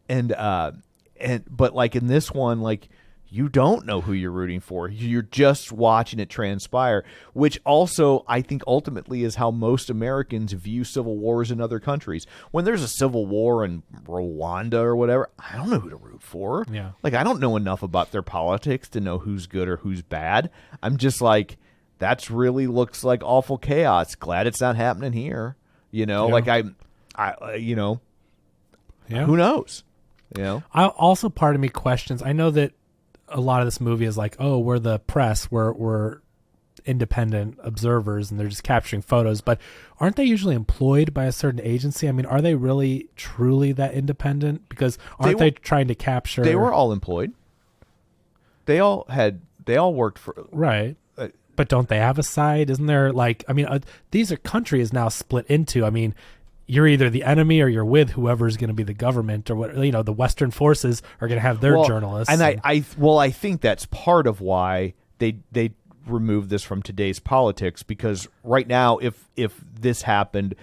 But like in this one, like you don't know who you're rooting for. You're just watching it transpire, which also I think ultimately is how most Americans view civil wars in other countries. When there's a civil war in Rwanda or whatever, I don't know who to root for. Yeah. Like I don't know enough about their politics to know who's good or who's bad. I'm just like, that's really looks like awful chaos. Glad it's not happening here. Like I who knows? Also, part of me questions. I know that a lot of this movie is like, oh, we're the press, we're independent observers, and they're just capturing photos. But aren't they usually employed by a certain agency? Are they really truly that independent? Because aren't they trying to capture? They were all employed. They all worked for right. But don't they have a side? Isn't there these country is now split into. You're either the enemy or you're with whoever's going to be the government or what. The Western forces are going to have their journalists. And I think that's part of why they removed this from today's politics, because right now, if this happened,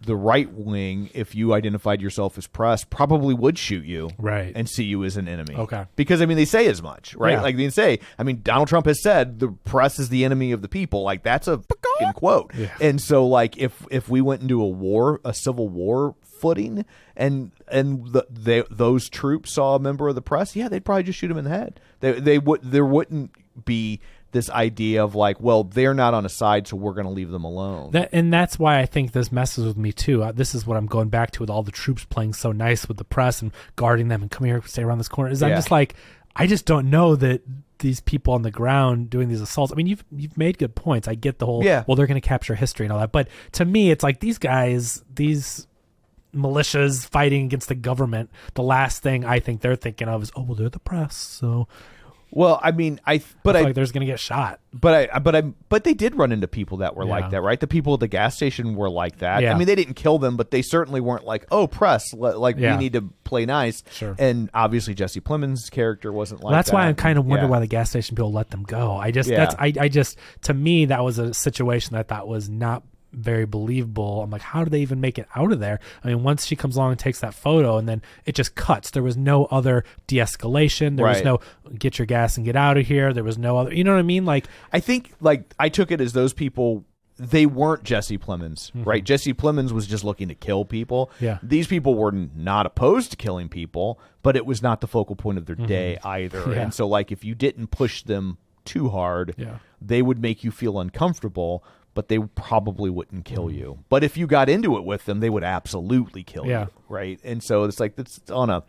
the right wing, if you identified yourself as press, probably would shoot you, right, and see you as an enemy. Okay, because they say as much, right? Yeah. Like they say, Donald Trump has said the press is the enemy of the people. Like that's a fucking quote. Yeah. And so, like if we went into a civil war footing, and those troops saw a member of the press, they'd probably just shoot him in the head. There wouldn't be this idea of like, well, they're not on a side, so we're going to leave them alone. And that's why I think this messes with me too. This is what I'm going back to with all the troops playing so nice with the press and guarding them and come here, stay around this corner. I'm just like, I just don't know that these people on the ground doing these assaults. You've made good points. I get the whole, well, they're going to capture history and all that. But to me, it's like these guys, these militias fighting against the government, the last thing I think they're thinking of is, oh, well, they're the press, so... Well, I feel like there's going to get shot. But they did run into people that were like that, right? The people at the gas station were like that. Yeah. They didn't kill them, but they certainly weren't like, oh, press, we need to play nice. Sure. And obviously Jesse Plemons' character wasn't like that. That's why I'm kind of wondering why the gas station people let them go. I just to me, that was a situation that I thought was not very believable. I'm like, how do they even make it out of there? Once she comes along and takes that photo and then it just cuts. There was no other de-escalation. There was no get your gas and get out of here. There was no other, you know what I mean? Like, I think I took it as those people, they weren't Jesse Plemons, right? Jesse Plemons was just looking to kill people. Yeah. These people were not opposed to killing people, but it was not the focal point of their day either. Yeah. And so like, if you didn't push them too hard, they would make you feel uncomfortable, but they probably wouldn't kill you. But if you got into it with them, they would absolutely kill you, right? And so it's like it's on a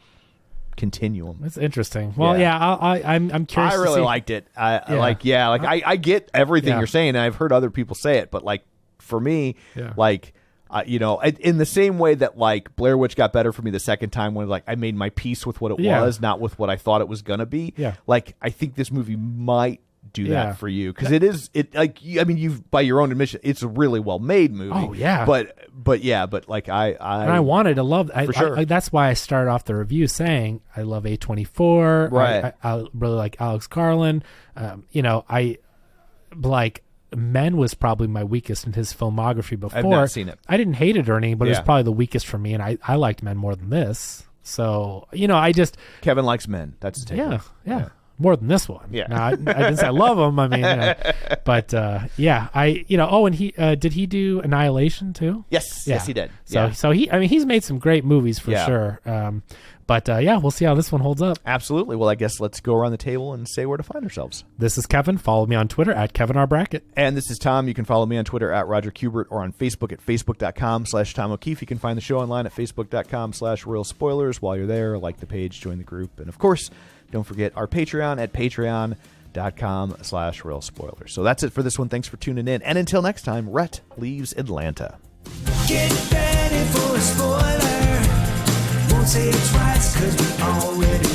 continuum. It's interesting. Well, I'm curious. I really liked it. I get everything you're saying, and I've heard other people say it, but like for me, in the same way that like Blair Witch got better for me the second time when like I made my peace with what it was, not with what I thought it was gonna be. Yeah. Like I think this movie might do that for you, because you've by your own admission, it's a really well made movie. Oh yeah, but like I wanted to love for sure. That's why I started off the review saying I love A24. Right, I really like Alex Garland. Men was probably my weakest in his filmography before. I've not seen it. I didn't hate it or anything, but it was probably the weakest for me, and I liked Men more than this. So Kevin likes Men. That's the take. Yeah. more than this one. Yeah. Now, I didn't say I love him. I mean, but yeah, and he did he do Annihilation too? Yes, Yeah. yes, he did. So he's made some great movies for Yeah. sure. But we'll see how this one holds up. Absolutely. Well, I guess let's go around the table and say where to find ourselves. This is Kevin. Follow me on Twitter at KevinRBrackett. And this is Tom. You can follow me on Twitter at Roger Kubert or on Facebook at facebook.com/Tom O'Keefe. You can find the show online at facebook.com/Royal Spoilers. While you're there, like the page, join the group. And of course, don't forget our Patreon at patreon.com/Royal Spoilers. So that's it for this one. Thanks for tuning in. And until next time, Rhett leaves Atlanta. Get ready for a spoiler. Won't say it twice, 'cause we already